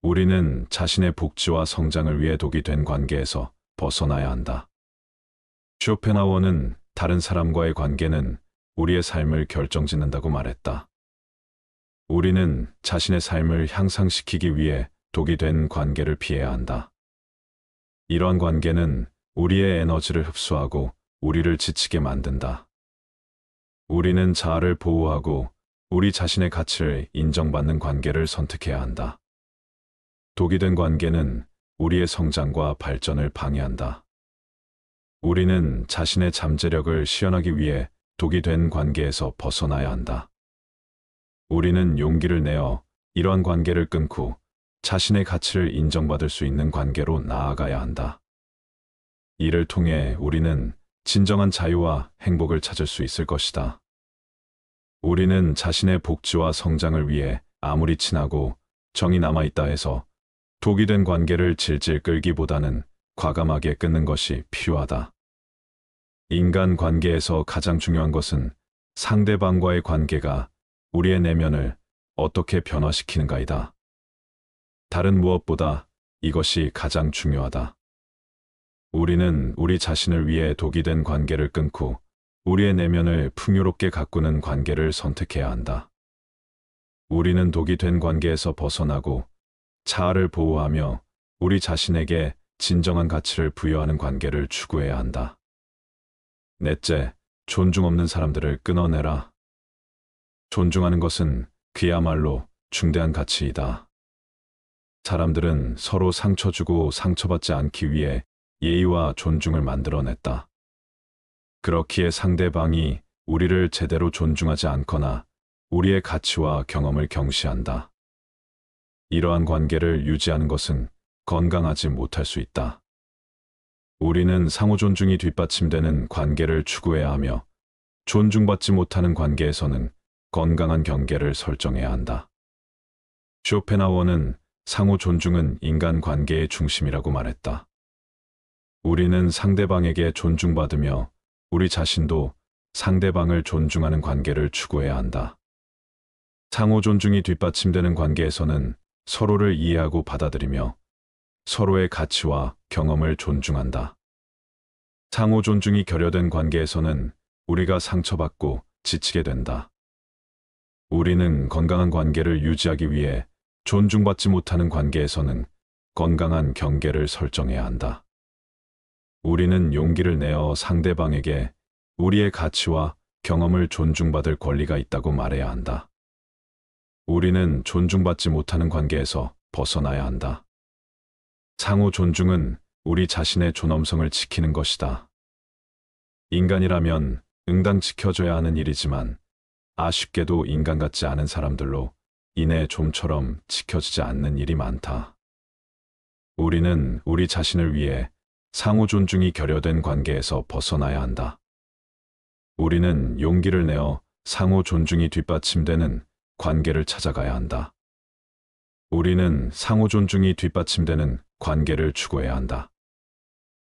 우리는 자신의 복지와 성장을 위해 독이 된 관계에서 벗어나야 한다. 쇼펜하우어는 다른 사람과의 관계는 우리의 삶을 결정짓는다고 말했다. 우리는 자신의 삶을 향상시키기 위해 독이 된 관계를 피해야 한다. 이러한 관계는 우리의 에너지를 흡수하고 우리를 지치게 만든다. 우리는 자아를 보호하고 우리 자신의 가치를 인정받는 관계를 선택해야 한다. 독이 된 관계는 우리의 성장과 발전을 방해한다. 우리는 자신의 잠재력을 시연하기 위해 독이 된 관계에서 벗어나야 한다. 우리는 용기를 내어 이러한 관계를 끊고 자신의 가치를 인정받을 수 있는 관계로 나아가야 한다. 이를 통해 우리는 진정한 자유와 행복을 찾을 수 있을 것이다. 우리는 자신의 복지와 성장을 위해 아무리 친하고 정이 남아있다 해서 독이 된 관계를 질질 끌기보다는 과감하게 끊는 것이 필요하다. 인간 관계에서 가장 중요한 것은 상대방과의 관계가 우리의 내면을 어떻게 변화시키는가이다. 다른 무엇보다 이것이 가장 중요하다. 우리는 우리 자신을 위해 독이 된 관계를 끊고 우리의 내면을 풍요롭게 가꾸는 관계를 선택해야 한다. 우리는 독이 된 관계에서 벗어나고 자아를 보호하며 우리 자신에게 진정한 가치를 부여하는 관계를 추구해야 한다. 넷째, 존중 없는 사람들을 끊어내라. 존중하는 것은 그야말로 중대한 가치이다. 사람들은 서로 상처 주고 상처받지 않기 위해 예의와 존중을 만들어냈다. 그렇기에 상대방이 우리를 제대로 존중하지 않거나 우리의 가치와 경험을 경시한다. 이러한 관계를 유지하는 것은 건강하지 못할 수 있다. 우리는 상호 존중이 뒷받침되는 관계를 추구해야 하며 존중받지 못하는 관계에서는 건강한 경계를 설정해야 한다. 쇼펜하우어는 상호 존중은 인간 관계의 중심이라고 말했다. 우리는 상대방에게 존중받으며 우리 자신도 상대방을 존중하는 관계를 추구해야 한다. 상호 존중이 뒷받침되는 관계에서는 서로를 이해하고 받아들이며 서로의 가치와 경험을 존중한다. 상호 존중이 결여된 관계에서는 우리가 상처받고 지치게 된다. 우리는 건강한 관계를 유지하기 위해 존중받지 못하는 관계에서는 건강한 경계를 설정해야 한다. 우리는 용기를 내어 상대방에게 우리의 가치와 경험을 존중받을 권리가 있다고 말해야 한다. 우리는 존중받지 못하는 관계에서 벗어나야 한다. 상호 존중은 우리 자신의 존엄성을 지키는 것이다. 인간이라면 응당 지켜줘야 하는 일이지만 아쉽게도 인간 같지 않은 사람들로 인해 좀처럼 지켜지지 않는 일이 많다. 우리는 우리 자신을 위해 상호 존중이 결여된 관계에서 벗어나야 한다. 우리는 용기를 내어 상호 존중이 뒷받침되는 관계를 찾아가야 한다. 우리는 상호 존중이 뒷받침되는 관계를 추구해야 한다.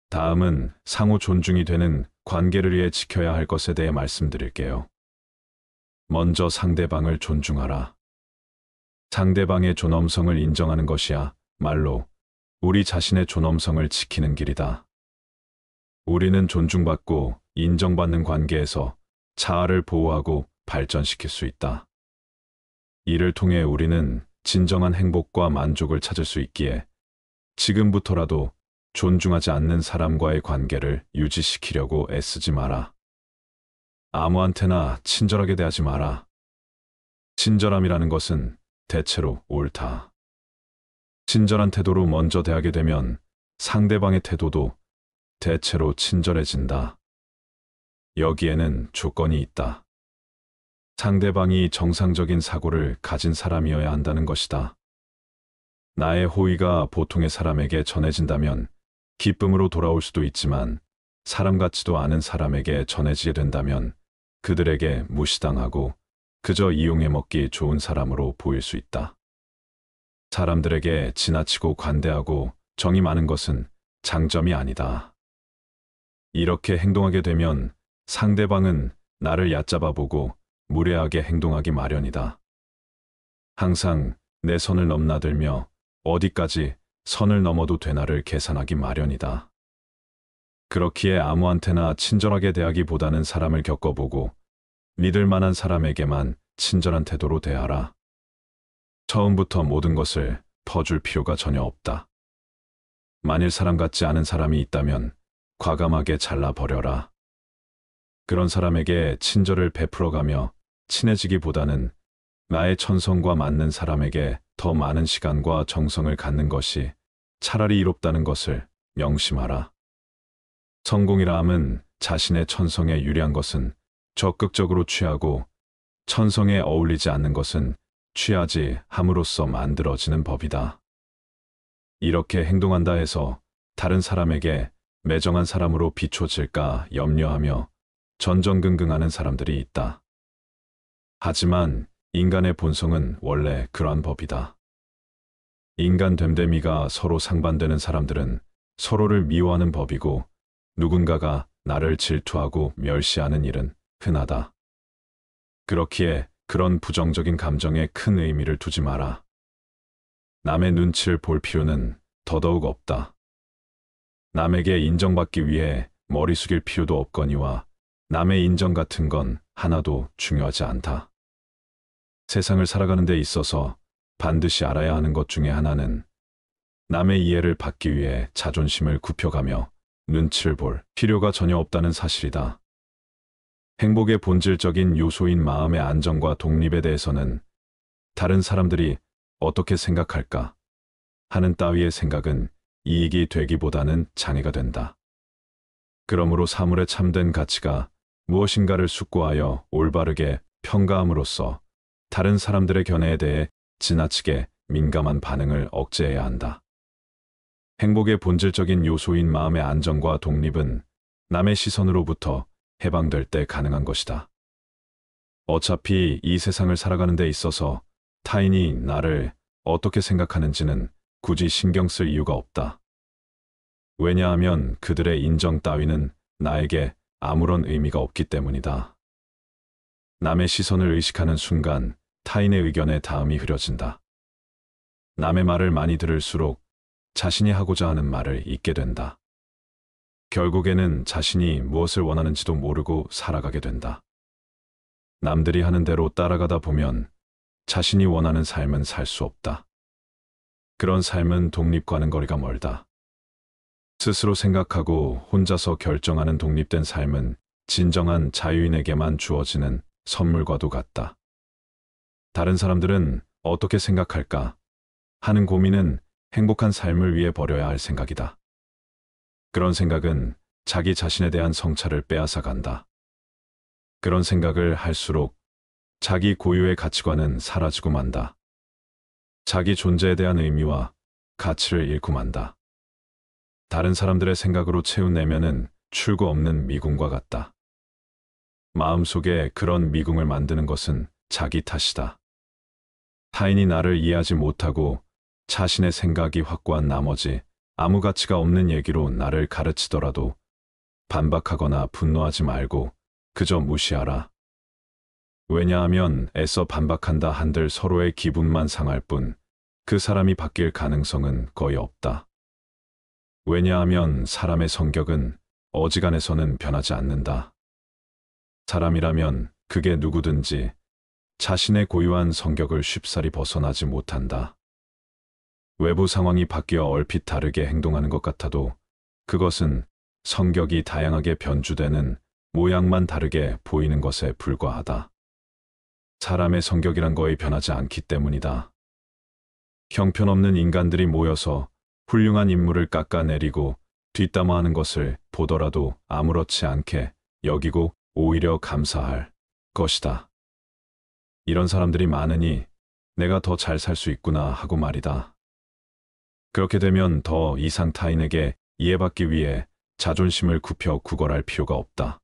다음은 상호 존중이 되는 관계를 위해 지켜야 할 것에 대해 말씀드릴게요. 먼저 상대방을 존중하라. 상대방의 존엄성을 인정하는 것이야 말로 우리 자신의 존엄성을 지키는 길이다. 우리는 존중받고 인정받는 관계에서 자아를 보호하고 발전시킬 수 있다. 이를 통해 우리는 진정한 행복과 만족을 찾을 수 있기에 지금부터라도 존중하지 않는 사람과의 관계를 유지시키려고 애쓰지 마라. 아무한테나 친절하게 대하지 마라. 친절함이라는 것은 대체로 옳다. 친절한 태도로 먼저 대하게 되면 상대방의 태도도 대체로 친절해진다. 여기에는 조건이 있다. 상대방이 정상적인 사고를 가진 사람이어야 한다는 것이다. 나의 호의가 보통의 사람에게 전해진다면 기쁨으로 돌아올 수도 있지만 사람 같지도 않은 사람에게 전해지게 된다면 그들에게 무시당하고 그저 이용해 먹기 좋은 사람으로 보일 수 있다. 사람들에게 지나치고 관대하고 정이 많은 것은 장점이 아니다. 이렇게 행동하게 되면 상대방은 나를 얕잡아 보고 무례하게 행동하기 마련이다. 항상 내 선을 넘나들며 어디까지 선을 넘어도 되나를 계산하기 마련이다. 그렇기에 아무한테나 친절하게 대하기보다는 사람을 겪어보고 믿을 만한 사람에게만 친절한 태도로 대하라. 처음부터 모든 것을 퍼줄 필요가 전혀 없다. 만일 사람 같지 않은 사람이 있다면 과감하게 잘라버려라. 그런 사람에게 친절을 베풀어가며 친해지기보다는 나의 천성과 맞는 사람에게 더 많은 시간과 정성을 갖는 것이 차라리 이롭다는 것을 명심하라. 성공이라 함은 자신의 천성에 유리한 것은 적극적으로 취하고 천성에 어울리지 않는 것은 취하지 함으로써 만들어지는 법이다. 이렇게 행동한다 해서 다른 사람에게 매정한 사람으로 비춰질까 염려하며 전전긍긍하는 사람들이 있다. 하지만 인간의 본성은 원래 그러한 법이다. 인간 됨됨이가 서로 상반되는 사람들은 서로를 미워하는 법이고 누군가가 나를 질투하고 멸시하는 일은 흔하다. 그렇기에 그런 부정적인 감정에 큰 의미를 두지 마라. 남의 눈치를 볼 필요는 더더욱 없다. 남에게 인정받기 위해 머리 숙일 필요도 없거니와 남의 인정 같은 건 하나도 중요하지 않다. 세상을 살아가는 데 있어서 반드시 알아야 하는 것 중에 하나는 남의 이해를 받기 위해 자존심을 굽혀가며 눈치를 볼 필요가 전혀 없다는 사실이다. 행복의 본질적인 요소인 마음의 안정과 독립에 대해서는 다른 사람들이 어떻게 생각할까 하는 따위의 생각은 이익이 되기보다는 장애가 된다. 그러므로 사물의 참된 가치가 무엇인가를 숙고하여 올바르게 평가함으로써 다른 사람들의 견해에 대해 지나치게 민감한 반응을 억제해야 한다. 행복의 본질적인 요소인 마음의 안정과 독립은 남의 시선으로부터 해방될 때 가능한 것이다. 어차피 이 세상을 살아가는 데 있어서 타인이 나를 어떻게 생각하는지는 굳이 신경 쓸 이유가 없다. 왜냐하면 그들의 인정 따위는 나에게 아무런 의미가 없기 때문이다. 남의 시선을 의식하는 순간 타인의 의견에 다음이 흐려진다. 남의 말을 많이 들을수록 자신이 하고자 하는 말을 잊게 된다. 결국에는 자신이 무엇을 원하는지도 모르고 살아가게 된다. 남들이 하는 대로 따라가다 보면 자신이 원하는 삶은 살 수 없다. 그런 삶은 독립과는 거리가 멀다. 스스로 생각하고 혼자서 결정하는 독립된 삶은 진정한 자유인에게만 주어지는 선물과도 같다. 다른 사람들은 어떻게 생각할까 하는 고민은 행복한 삶을 위해 버려야 할 생각이다. 그런 생각은 자기 자신에 대한 성찰을 빼앗아 간다. 그런 생각을 할수록 자기 고유의 가치관은 사라지고 만다. 자기 존재에 대한 의미와 가치를 잃고 만다. 다른 사람들의 생각으로 채운 내면은 출구 없는 미궁과 같다. 마음속에 그런 미궁을 만드는 것은 자기 탓이다. 타인이 나를 이해하지 못하고 자신의 생각이 확고한 나머지 아무 가치가 없는 얘기로 나를 가르치더라도 반박하거나 분노하지 말고 그저 무시하라. 왜냐하면 애써 반박한다 한들 서로의 기분만 상할 뿐 그 사람이 바뀔 가능성은 거의 없다. 왜냐하면 사람의 성격은 어지간해서는 변하지 않는다. 사람이라면 그게 누구든지 자신의 고유한 성격을 쉽사리 벗어나지 못한다. 외부 상황이 바뀌어 얼핏 다르게 행동하는 것 같아도 그것은 성격이 다양하게 변주되는 모양만 다르게 보이는 것에 불과하다. 사람의 성격이란 거의 변하지 않기 때문이다. 형편없는 인간들이 모여서 훌륭한 인물을 깎아내리고 뒷담화하는 것을 보더라도 아무렇지 않게 여기고 오히려 감사할 것이다. 이런 사람들이 많으니 내가 더 잘 살 수 있구나 하고 말이다. 그렇게 되면 더 이상 타인에게 이해받기 위해 자존심을 굽혀 구걸할 필요가 없다.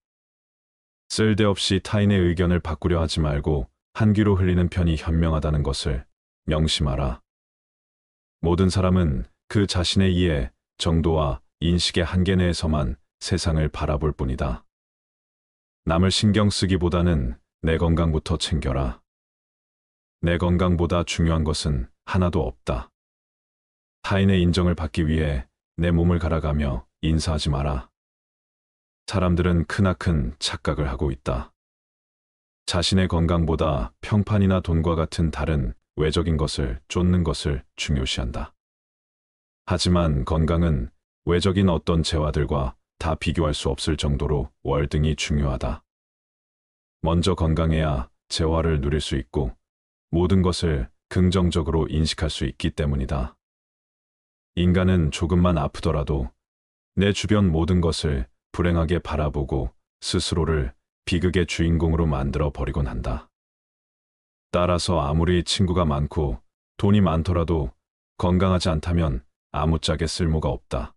쓸데없이 타인의 의견을 바꾸려 하지 말고 한 귀로 흘리는 편이 현명하다는 것을 명심하라. 모든 사람은 그 자신의 이해, 정도와 인식의 한계 내에서만 세상을 바라볼 뿐이다. 남을 신경 쓰기보다는 내 건강부터 챙겨라. 내 건강보다 중요한 것은 하나도 없다. 타인의 인정을 받기 위해 내 몸을 갈아가며 인사하지 마라. 사람들은 크나큰 착각을 하고 있다. 자신의 건강보다 평판이나 돈과 같은 다른 외적인 것을 쫓는 것을 중요시한다. 하지만 건강은 외적인 어떤 재화들과 다 비교할 수 없을 정도로 월등히 중요하다. 먼저 건강해야 재화를 누릴 수 있고 모든 것을 긍정적으로 인식할 수 있기 때문이다. 인간은 조금만 아프더라도 내 주변 모든 것을 불행하게 바라보고 스스로를 비극의 주인공으로 만들어 버리곤 한다. 따라서 아무리 친구가 많고 돈이 많더라도 건강하지 않다면 아무짝에 쓸모가 없다.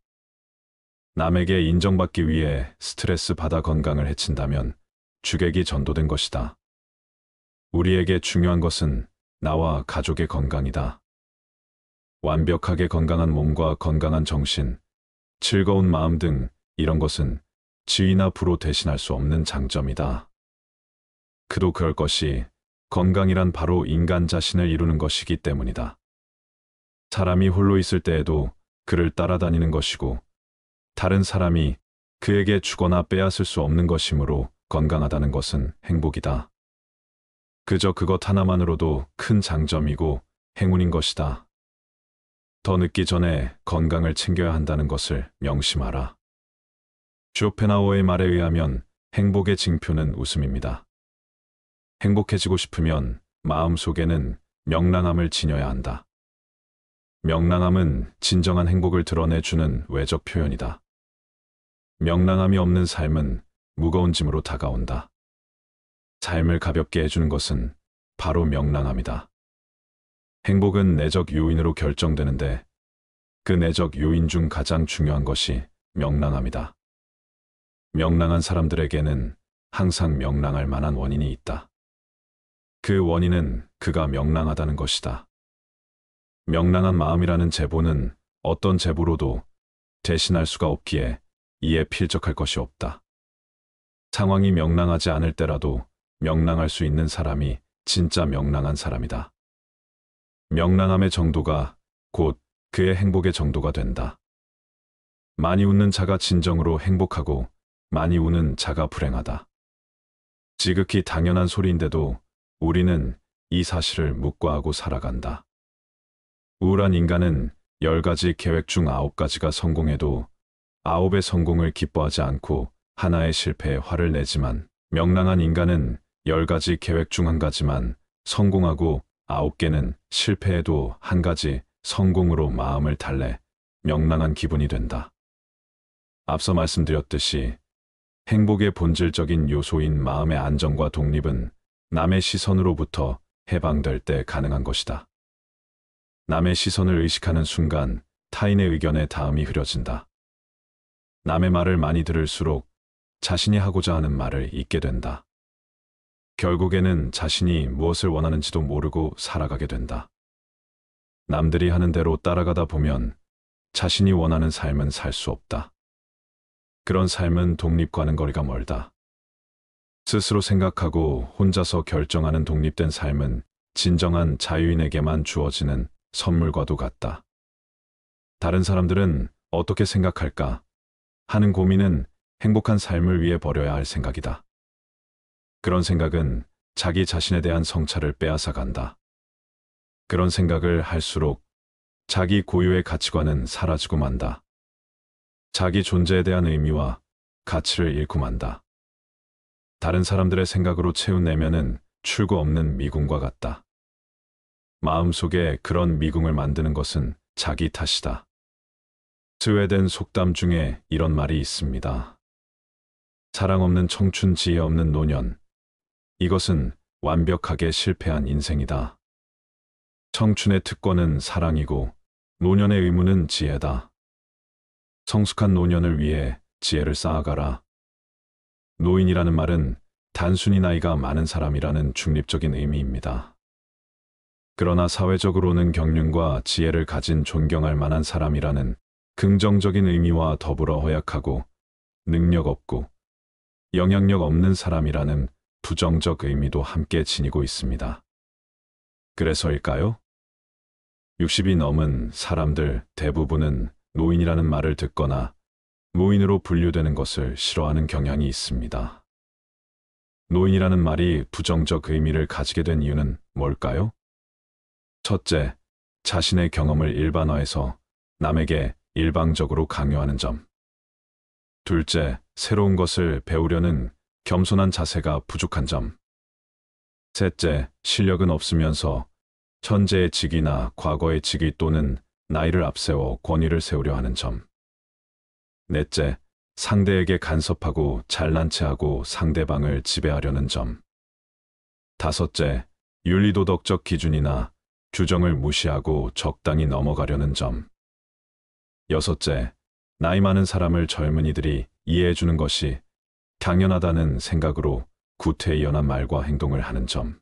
남에게 인정받기 위해 스트레스 받아 건강을 해친다면 주객이 전도된 것이다. 우리에게 중요한 것은 나와 가족의 건강이다. 완벽하게 건강한 몸과 건강한 정신, 즐거운 마음 등 이런 것은 지위나 부로 대신할 수 없는 장점이다. 그도 그럴 것이 건강이란 바로 인간 자신을 이루는 것이기 때문이다. 사람이 홀로 있을 때에도 그를 따라다니는 것이고 다른 사람이 그에게 주거나 빼앗을 수 없는 것이므로 건강하다는 것은 행복이다. 그저 그것 하나만으로도 큰 장점이고 행운인 것이다. 더 늦기 전에 건강을 챙겨야 한다는 것을 명심하라. 쇼펜하우어의 말에 의하면 행복의 징표는 웃음입니다. 행복해지고 싶으면 마음속에는 명랑함을 지녀야 한다. 명랑함은 진정한 행복을 드러내주는 외적 표현이다. 명랑함이 없는 삶은 무거운 짐으로 다가온다. 삶을 가볍게 해주는 것은 바로 명랑함이다. 행복은 내적 요인으로 결정되는데 그 내적 요인 중 가장 중요한 것이 명랑함이다. 명랑한 사람들에게는 항상 명랑할 만한 원인이 있다. 그 원인은 그가 명랑하다는 것이다. 명랑한 마음이라는 제보는 어떤 제보로도 대신할 수가 없기에 이에 필적할 것이 없다. 상황이 명랑하지 않을 때라도 명랑할 수 있는 사람이 진짜 명랑한 사람이다. 명랑함의 정도가 곧 그의 행복의 정도가 된다. 많이 웃는 자가 진정으로 행복하고 많이 우는 자가 불행하다. 지극히 당연한 소리인데도 우리는 이 사실을 묵과하고 살아간다. 우울한 인간은 10가지 계획 중 9가지가 성공해도 9의 성공을 기뻐하지 않고 하나의 실패에 화를 내지만 명랑한 인간은 10가지 계획 중 1가지만 성공하고 9개는 실패해도 1가지 성공으로 마음을 달래 명랑한 기분이 된다. 앞서 말씀드렸듯이 행복의 본질적인 요소인 마음의 안정과 독립은 남의 시선으로부터 해방될 때 가능한 것이다. 남의 시선을 의식하는 순간 타인의 의견에 다음이 흐려진다. 남의 말을 많이 들을수록 자신이 하고자 하는 말을 잊게 된다. 결국에는 자신이 무엇을 원하는지도 모르고 살아가게 된다. 남들이 하는 대로 따라가다 보면 자신이 원하는 삶은 살 수 없다. 그런 삶은 독립과는 거리가 멀다. 스스로 생각하고 혼자서 결정하는 독립된 삶은 진정한 자유인에게만 주어지는 선물과도 같다. 다른 사람들은 어떻게 생각할까 하는 고민은 행복한 삶을 위해 버려야 할 생각이다. 그런 생각은 자기 자신에 대한 성찰을 빼앗아 간다. 그런 생각을 할수록 자기 고유의 가치관은 사라지고 만다. 자기 존재에 대한 의미와 가치를 잃고 만다. 다른 사람들의 생각으로 채운 내면은 출구 없는 미궁과 같다. 마음속에 그런 미궁을 만드는 것은 자기 탓이다. 스웨덴 속담 중에 이런 말이 있습니다. 사랑 없는 청춘, 지혜 없는 노년. 이것은 완벽하게 실패한 인생이다. 청춘의 특권은 사랑이고 노년의 의무는 지혜다. 성숙한 노년을 위해 지혜를 쌓아가라. 노인이라는 말은 단순히 나이가 많은 사람이라는 중립적인 의미입니다. 그러나 사회적으로는 경륜과 지혜를 가진 존경할 만한 사람이라는 긍정적인 의미와 더불어 허약하고 능력 없고 영향력 없는 사람이라는 부정적 의미도 함께 지니고 있습니다. 그래서일까요? 60이 넘은 사람들 대부분은 노인이라는 말을 듣거나 노인으로 분류되는 것을 싫어하는 경향이 있습니다. 노인이라는 말이 부정적 의미를 가지게 된 이유는 뭘까요? 첫째, 자신의 경험을 일반화해서 남에게 일방적으로 강요하는 점. 둘째, 새로운 것을 배우려는 겸손한 자세가 부족한 점. 셋째, 실력은 없으면서 현재의 직위나 과거의 직위 또는 나이를 앞세워 권위를 세우려 하는 점. 넷째, 상대에게 간섭하고 잘난 체하고 상대방을 지배하려는 점. 다섯째, 윤리도덕적 기준이나 규정을 무시하고 적당히 넘어가려는 점. 여섯째, 나이 많은 사람을 젊은이들이 이해해주는 것이 당연하다는 생각으로 구태의연한 말과 행동을 하는 점.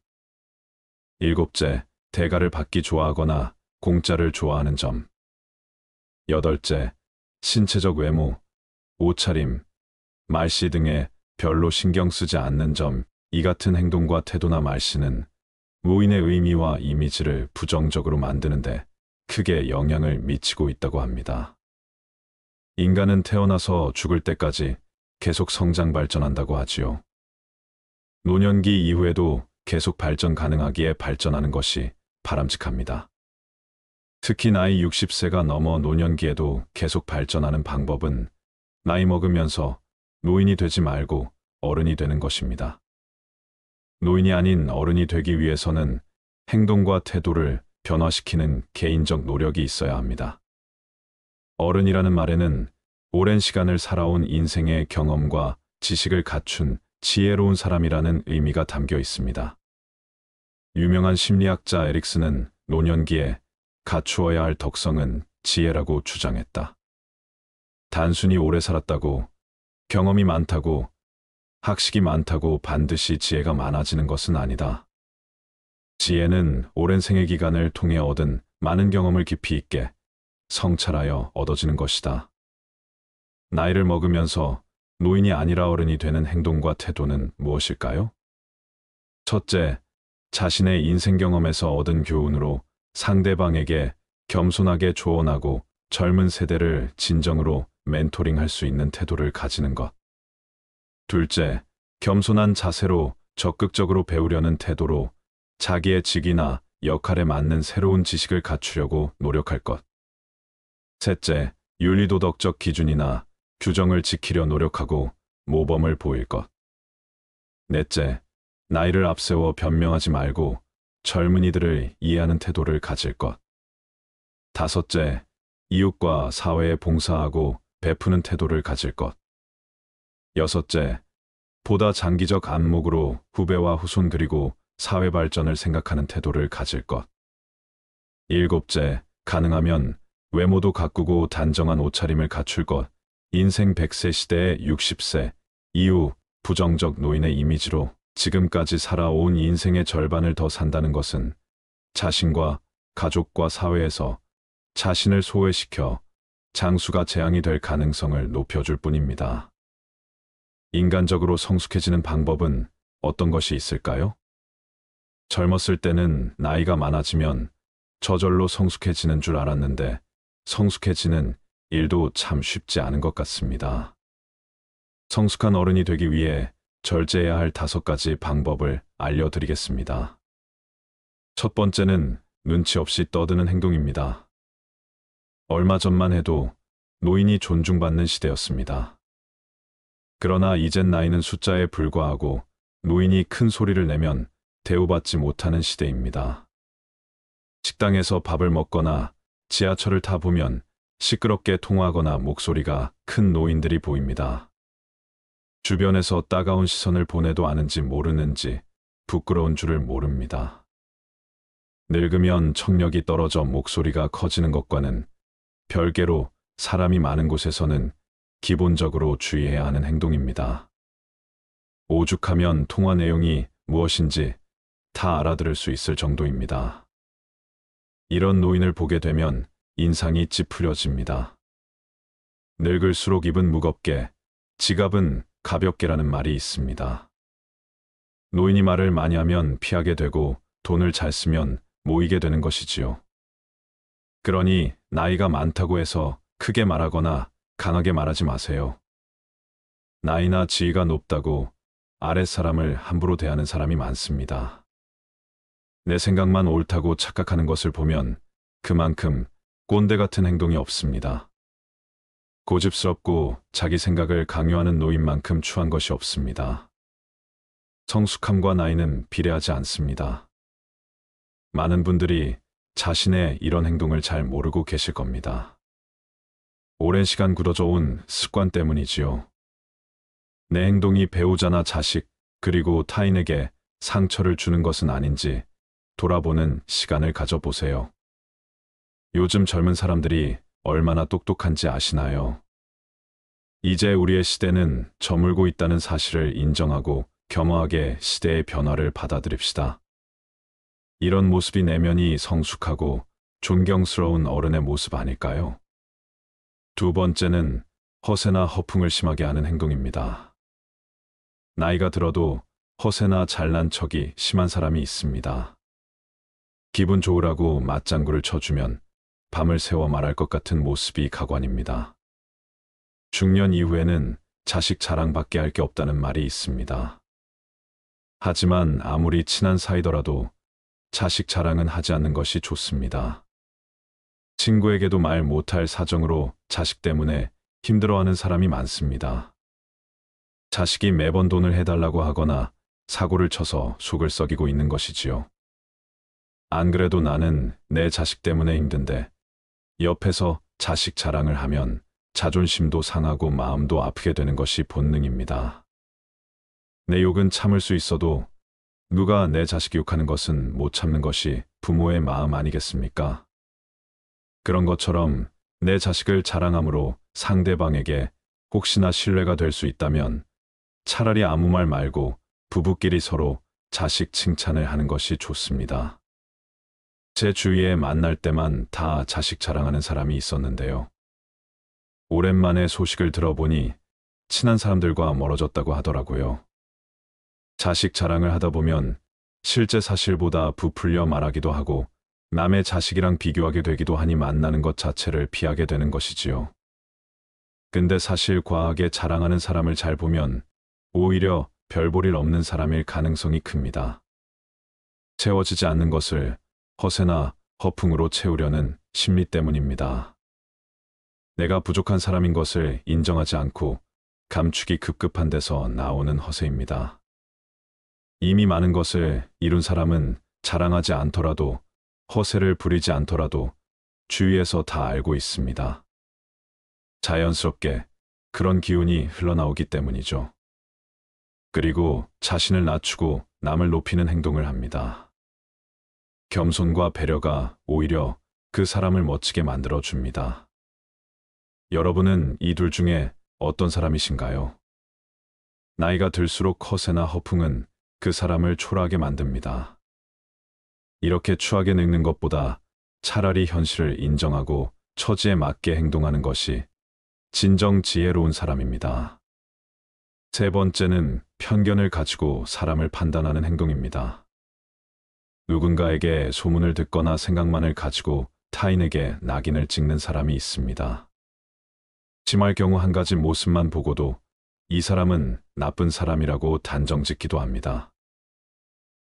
일곱째, 대가를 받기 좋아하거나 공짜를 좋아하는 점. 여덟째, 신체적 외모, 옷차림, 말씨 등에 별로 신경 쓰지 않는 점. 이 같은 행동과 태도나 말씨는 노인의 의미와 이미지를 부정적으로 만드는데 크게 영향을 미치고 있다고 합니다. 인간은 태어나서 죽을 때까지 계속 성장 발전한다고 하지요. 노년기 이후에도 계속 발전 가능하기에 발전하는 것이 바람직합니다. 특히 나이 60세가 넘어 노년기에도 계속 발전하는 방법은 나이 먹으면서 노인이 되지 말고 어른이 되는 것입니다. 노인이 아닌 어른이 되기 위해서는 행동과 태도를 변화시키는 개인적 노력이 있어야 합니다. 어른이라는 말에는 오랜 시간을 살아온 인생의 경험과 지식을 갖춘 지혜로운 사람이라는 의미가 담겨 있습니다. 유명한 심리학자 에릭슨은 노년기에 갖추어야 할 덕성은 지혜라고 주장했다. 단순히 오래 살았다고, 경험이 많다고, 학식이 많다고 반드시 지혜가 많아지는 것은 아니다. 지혜는 오랜 생애 기간을 통해 얻은 많은 경험을 깊이 있게 성찰하여 얻어지는 것이다. 나이를 먹으면서 노인이 아니라 어른이 되는 행동과 태도는 무엇일까요? 첫째, 자신의 인생 경험에서 얻은 교훈으로 상대방에게 겸손하게 조언하고 젊은 세대를 진정으로 멘토링할 수 있는 태도를 가지는 것. 둘째, 겸손한 자세로 적극적으로 배우려는 태도로 자기의 직위나 역할에 맞는 새로운 지식을 갖추려고 노력할 것. 셋째, 윤리도덕적 기준이나 규정을 지키려 노력하고 모범을 보일 것. 넷째, 나이를 앞세워 변명하지 말고 젊은이들을 이해하는 태도를 가질 것. 다섯째, 이웃과 사회에 봉사하고 베푸는 태도를 가질 것. 여섯째, 보다 장기적 안목으로 후배와 후손 그리고 사회 발전을 생각하는 태도를 가질 것. 일곱째, 가능하면 외모도 가꾸고 단정한 옷차림을 갖출 것. 인생 100세 시대의 60세 이후 부정적 노인의 이미지로 지금까지 살아온 인생의 절반을 더 산다는 것은 자신과 가족과 사회에서 자신을 소외시켜 장수가 재앙이 될 가능성을 높여줄 뿐입니다. 인간적으로 성숙해지는 방법은 어떤 것이 있을까요? 젊었을 때는 나이가 많아지면 저절로 성숙해지는 줄 알았는데 성숙해지는 일도 참 쉽지 않은 것 같습니다. 성숙한 어른이 되기 위해 절제해야 할 5가지 방법을 알려드리겠습니다. 첫 번째는 눈치 없이 떠드는 행동입니다. 얼마 전만 해도 노인이 존중받는 시대였습니다. 그러나 이젠 나이는 숫자에 불과하고 노인이 큰 소리를 내면 대우받지 못하는 시대입니다. 식당에서 밥을 먹거나 지하철을 타보면 시끄럽게 통화하거나 목소리가 큰 노인들이 보입니다. 주변에서 따가운 시선을 보내도 아는지 모르는지 부끄러운 줄을 모릅니다. 늙으면 청력이 떨어져 목소리가 커지는 것과는 별개로 사람이 많은 곳에서는 기본적으로 주의해야 하는 행동입니다. 오죽하면 통화 내용이 무엇인지 다 알아들을 수 있을 정도입니다. 이런 노인을 보게 되면 인상이 찌푸려집니다. 늙을수록 입은 무겁게, 지갑은 가볍게라는 말이 있습니다. 노인이 말을 많이 하면 피하게 되고 돈을 잘 쓰면 모이게 되는 것이지요. 그러니 나이가 많다고 해서 크게 말하거나 강하게 말하지 마세요. 나이나 지위가 높다고 아랫사람을 함부로 대하는 사람이 많습니다. 내 생각만 옳다고 착각하는 것을 보면 그만큼 꼰대 같은 행동이 없습니다. 고집스럽고 자기 생각을 강요하는 노인만큼 추한 것이 없습니다. 성숙함과 나이는 비례하지 않습니다. 많은 분들이 자신의 이런 행동을 잘 모르고 계실 겁니다. 오랜 시간 굳어져 온 습관 때문이지요. 내 행동이 배우자나 자식, 그리고 타인에게 상처를 주는 것은 아닌지 돌아보는 시간을 가져보세요. 요즘 젊은 사람들이 얼마나 똑똑한지 아시나요? 이제 우리의 시대는 저물고 있다는 사실을 인정하고 겸허하게 시대의 변화를 받아들입시다. 이런 모습이 내면이 성숙하고 존경스러운 어른의 모습 아닐까요? 두 번째는 허세나 허풍을 심하게 하는 행동입니다. 나이가 들어도 허세나 잘난 척이 심한 사람이 있습니다. 기분 좋으라고 맞장구를 쳐주면 밤을 새워 말할 것 같은 모습이 가관입니다. 중년 이후에는 자식 자랑밖에 할 게 없다는 말이 있습니다. 하지만 아무리 친한 사이더라도 자식 자랑은 하지 않는 것이 좋습니다. 친구에게도 말 못할 사정으로 자식 때문에 힘들어하는 사람이 많습니다. 자식이 매번 돈을 해달라고 하거나 사고를 쳐서 속을 썩이고 있는 것이지요. 안 그래도 나는 내 자식 때문에 힘든데 옆에서 자식 자랑을 하면 자존심도 상하고 마음도 아프게 되는 것이 본능입니다. 내 욕은 참을 수 있어도 누가 내 자식 욕하는 것은 못 참는 것이 부모의 마음 아니겠습니까? 그런 것처럼 내 자식을 자랑함으로 상대방에게 혹시나 신뢰가 될 수 있다면 차라리 아무 말 말고 부부끼리 서로 자식 칭찬을 하는 것이 좋습니다. 제 주위에 만날 때만 다 자식 자랑하는 사람이 있었는데요. 오랜만에 소식을 들어보니 친한 사람들과 멀어졌다고 하더라고요. 자식 자랑을 하다 보면 실제 사실보다 부풀려 말하기도 하고 남의 자식이랑 비교하게 되기도 하니 만나는 것 자체를 피하게 되는 것이지요. 근데 사실 과하게 자랑하는 사람을 잘 보면 오히려 별 볼 일 없는 사람일 가능성이 큽니다. 채워지지 않는 것을 허세나 허풍으로 채우려는 심리 때문입니다. 내가 부족한 사람인 것을 인정하지 않고 감추기 급급한 데서 나오는 허세입니다. 이미 많은 것을 이룬 사람은 자랑하지 않더라도 허세를 부리지 않더라도 주위에서 다 알고 있습니다. 자연스럽게 그런 기운이 흘러나오기 때문이죠. 그리고 자신을 낮추고 남을 높이는 행동을 합니다. 겸손과 배려가 오히려 그 사람을 멋지게 만들어 줍니다. 여러분은 이 둘 중에 어떤 사람이신가요? 나이가 들수록 허세나 허풍은 그 사람을 초라하게 만듭니다. 이렇게 추하게 늙는 것보다 차라리 현실을 인정하고 처지에 맞게 행동하는 것이 진정 지혜로운 사람입니다. 세 번째는 편견을 가지고 사람을 판단하는 행동입니다. 누군가에게 소문을 듣거나 생각만을 가지고 타인에게 낙인을 찍는 사람이 있습니다. 심할 경우 한 가지 모습만 보고도 이 사람은 나쁜 사람이라고 단정짓기도 합니다.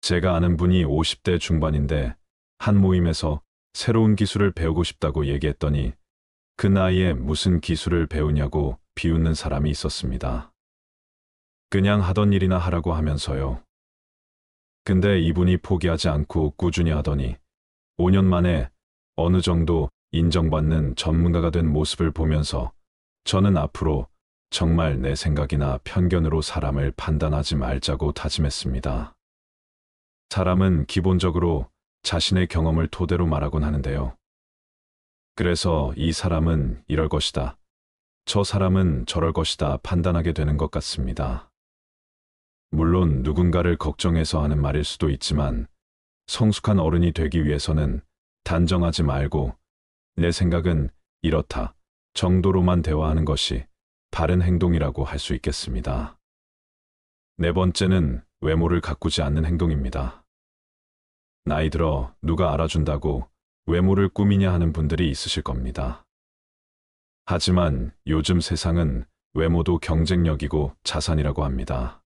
제가 아는 분이 50대 중반인데 한 모임에서 새로운 기술을 배우고 싶다고 얘기했더니 그 나이에 무슨 기술을 배우냐고 비웃는 사람이 있었습니다. 그냥 하던 일이나 하라고 하면서요. 근데 이분이 포기하지 않고 꾸준히 하더니 5년 만에 어느 정도 인정받는 전문가가 된 모습을 보면서 저는 앞으로 정말 내 생각이나 편견으로 사람을 판단하지 말자고 다짐했습니다. 사람은 기본적으로 자신의 경험을 토대로 말하곤 하는데요. 그래서 이 사람은 이럴 것이다, 저 사람은 저럴 것이다 판단하게 되는 것 같습니다. 물론 누군가를 걱정해서 하는 말일 수도 있지만 성숙한 어른이 되기 위해서는 단정하지 말고 내 생각은 이렇다 정도로만 대화하는 것이 바른 행동이라고 할 수 있겠습니다. 네 번째는 외모를 가꾸지 않는 행동입니다. 나이 들어 누가 알아준다고 외모를 꾸미냐 하는 분들이 있으실 겁니다. 하지만 요즘 세상은 외모도 경쟁력이고 자산이라고 합니다.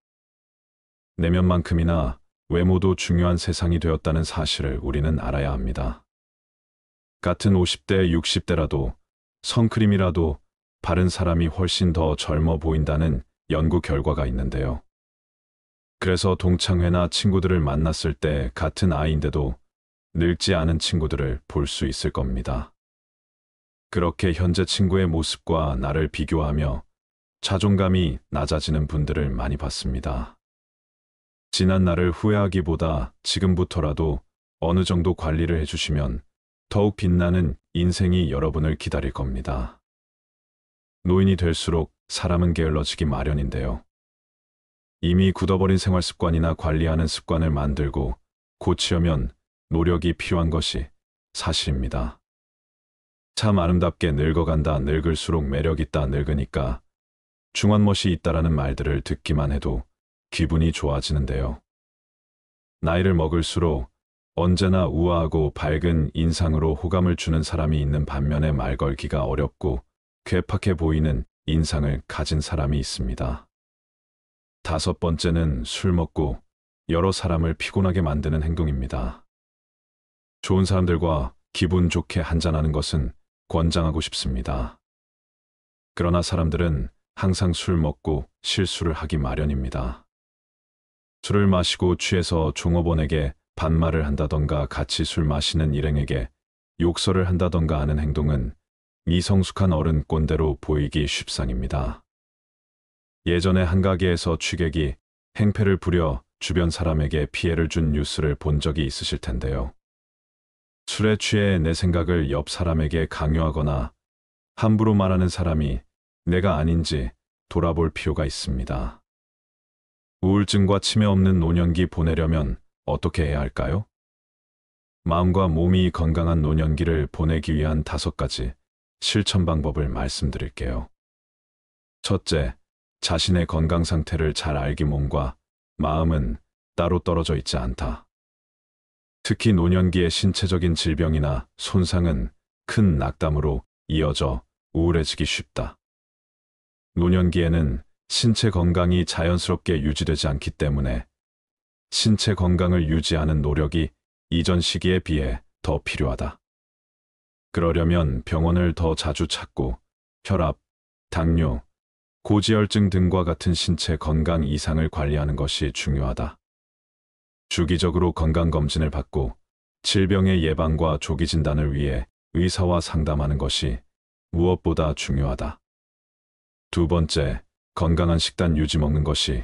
내면만큼이나 외모도 중요한 세상이 되었다는 사실을 우리는 알아야 합니다. 같은 50대, 60대라도 선크림이라도 바른 사람이 훨씬 더 젊어 보인다는 연구 결과가 있는데요. 그래서 동창회나 친구들을 만났을 때 같은 아이인데도 늙지 않은 친구들을 볼 수 있을 겁니다. 그렇게 현재 친구의 모습과 나를 비교하며 자존감이 낮아지는 분들을 많이 봤습니다. 지난 날을 후회하기보다 지금부터라도 어느 정도 관리를 해주시면 더욱 빛나는 인생이 여러분을 기다릴 겁니다. 노인이 될수록 사람은 게을러지기 마련인데요. 이미 굳어버린 생활 습관이나 관리하는 습관을 만들고 고치려면 노력이 필요한 것이 사실입니다. 참 아름답게 늙어간다, 늙을수록 매력있다, 늙으니까 중원멋이 있다라는 말들을 듣기만 해도 기분이 좋아지는데요. 나이를 먹을수록 언제나 우아하고 밝은 인상으로 호감을 주는 사람이 있는 반면에 말 걸기가 어렵고 괴팍해 보이는 인상을 가진 사람이 있습니다. 다섯 번째는 술 먹고 여러 사람을 피곤하게 만드는 행동입니다. 좋은 사람들과 기분 좋게 한잔하는 것은 권장하고 싶습니다. 그러나 사람들은 항상 술 먹고 실수를 하기 마련입니다. 술을 마시고 취해서 종업원에게 반말을 한다던가 같이 술 마시는 일행에게 욕설을 한다던가 하는 행동은 미성숙한 어른 꼰대로 보이기 쉽상입니다. 예전에 한 가게에서 취객이 행패를 부려 주변 사람에게 피해를 준 뉴스를 본 적이 있으실 텐데요. 술에 취해 내 생각을 옆 사람에게 강요하거나 함부로 말하는 사람이 내가 아닌지 돌아볼 필요가 있습니다. 우울증과 치매 없는 노년기 보내려면 어떻게 해야 할까요? 마음과 몸이 건강한 노년기를 보내기 위한 5가지 실천 방법을 말씀드릴게요. 첫째, 자신의 건강 상태를 잘 알기. 몸과 마음은 따로 떨어져 있지 않다. 특히 노년기의 신체적인 질병이나 손상은 큰 낙담으로 이어져 우울해지기 쉽다. 노년기에는 신체 건강이 자연스럽게 유지되지 않기 때문에 신체 건강을 유지하는 노력이 이전 시기에 비해 더 필요하다. 그러려면 병원을 더 자주 찾고 혈압, 당뇨, 고지혈증 등과 같은 신체 건강 이상을 관리하는 것이 중요하다. 주기적으로 건강검진을 받고 질병의 예방과 조기 진단을 위해 의사와 상담하는 것이 무엇보다 중요하다. 두 번째, 건강한 식단 유지. 먹는 것이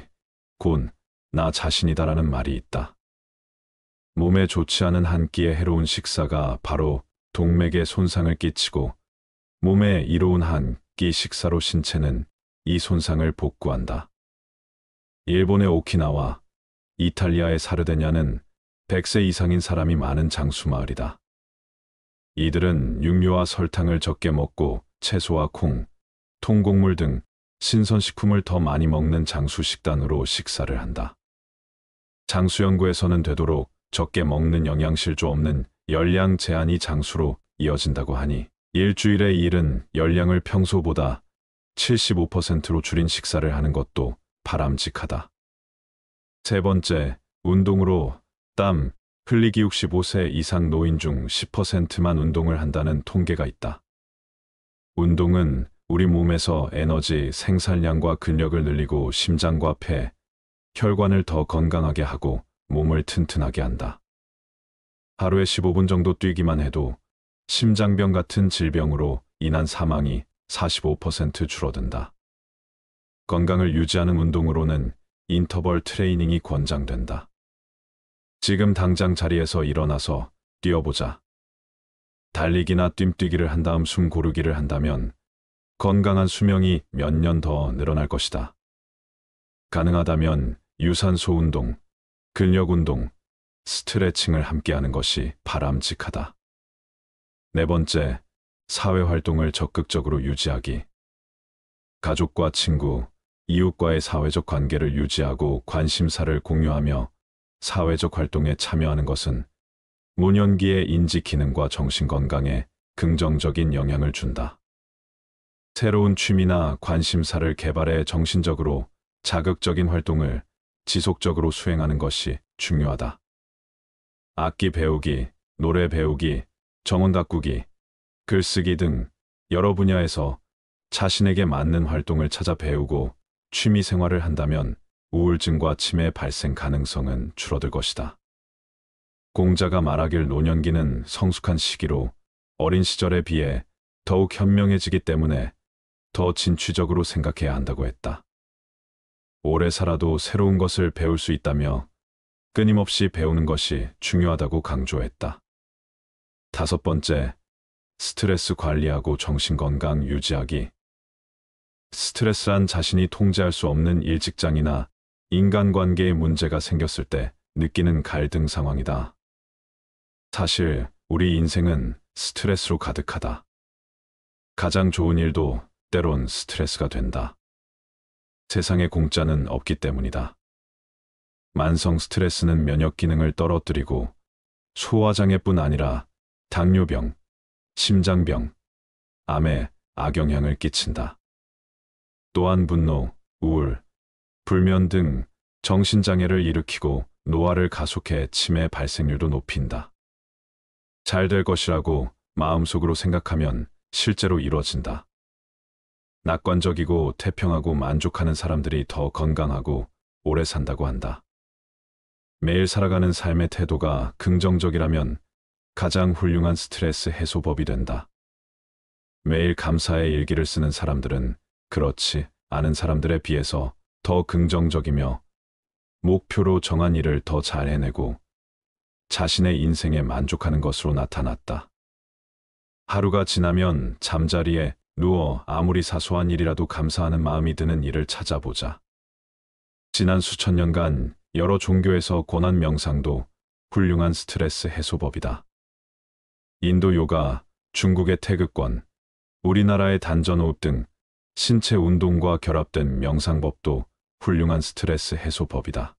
곧 나 자신이다라는 말이 있다. 몸에 좋지 않은 한 끼의 해로운 식사가 바로 동맥에 손상을 끼치고 몸에 이로운 한 끼 식사로 신체는 이 손상을 복구한다. 일본의 오키나와 이탈리아의 사르데냐는 100세 이상인 사람이 많은 장수 마을이다. 이들은 육류와 설탕을 적게 먹고 채소와 콩, 통곡물 등 신선식품을 더 많이 먹는 장수 식단으로 식사를 한다. 장수 연구에서는 되도록 적게 먹는 영양실조 없는 열량 제한이 장수로 이어진다고 하니 일주일에 이른 열량을 평소보다 75%로 줄인 식사를 하는 것도 바람직하다. 세 번째, 운동으로 땀 흘리기. 65세 이상 노인 중 10%만 운동을 한다는 통계가 있다. 운동은 우리 몸에서 에너지 생산량과 근력을 늘리고 심장과 폐, 혈관을 더 건강하게 하고 몸을 튼튼하게 한다. 하루에 15분 정도 뛰기만 해도 심장병 같은 질병으로 인한 사망이 45% 줄어든다. 건강을 유지하는 운동으로는 인터벌 트레이닝이 권장된다. 지금 당장 자리에서 일어나서 뛰어보자. 달리기나 뜀뛰기를 한 다음 숨 고르기를 한다면 건강한 수명이 몇 년 더 늘어날 것이다. 가능하다면 유산소 운동, 근력 운동, 스트레칭을 함께하는 것이 바람직하다. 네 번째, 사회활동을 적극적으로 유지하기. 가족과 친구, 이웃과의 사회적 관계를 유지하고 관심사를 공유하며 사회적 활동에 참여하는 것은 노년기의 인지 기능과 정신 건강에 긍정적인 영향을 준다. 새로운 취미나 관심사를 개발해 정신적으로 자극적인 활동을 지속적으로 수행하는 것이 중요하다. 악기 배우기, 노래 배우기, 정원 가꾸기, 글쓰기 등 여러 분야에서 자신에게 맞는 활동을 찾아 배우고 취미 생활을 한다면 우울증과 치매 발생 가능성은 줄어들 것이다. 공자가 말하길 노년기는 성숙한 시기로 어린 시절에 비해 더욱 현명해지기 때문에 더 진취적으로 생각해야 한다고 했다. 오래 살아도 새로운 것을 배울 수 있다며 끊임없이 배우는 것이 중요하다고 강조했다. 다섯 번째, 스트레스 관리하고 정신건강 유지하기. 스트레스란 자신이 통제할 수 없는 일직장이나 인간관계에 문제가 생겼을 때 느끼는 갈등 상황이다. 사실 우리 인생은 스트레스로 가득하다. 가장 좋은 일도 때론 스트레스가 된다. 세상에 공짜는 없기 때문이다. 만성 스트레스는 면역 기능을 떨어뜨리고 소화장애뿐 아니라 당뇨병, 심장병, 암에 악영향을 끼친다. 또한 분노, 우울, 불면 등 정신장애를 일으키고 노화를 가속해 치매 발생률도 높인다. 잘 될 것이라고 마음속으로 생각하면 실제로 이루어진다. 낙관적이고 태평하고 만족하는 사람들이 더 건강하고 오래 산다고 한다. 매일 살아가는 삶의 태도가 긍정적이라면 가장 훌륭한 스트레스 해소법이 된다. 매일 감사의 일기를 쓰는 사람들은 그렇지 않은 사람들에 비해서 더 긍정적이며 목표로 정한 일을 더 잘 해내고 자신의 인생에 만족하는 것으로 나타났다. 하루가 지나면 잠자리에 누워 아무리 사소한 일이라도 감사하는 마음이 드는 일을 찾아보자. 지난 수천 년간 여러 종교에서 권한 명상도 훌륭한 스트레스 해소법이다. 인도 요가, 중국의 태극권, 우리나라의 단전호흡 등 신체 운동과 결합된 명상법도 훌륭한 스트레스 해소법이다.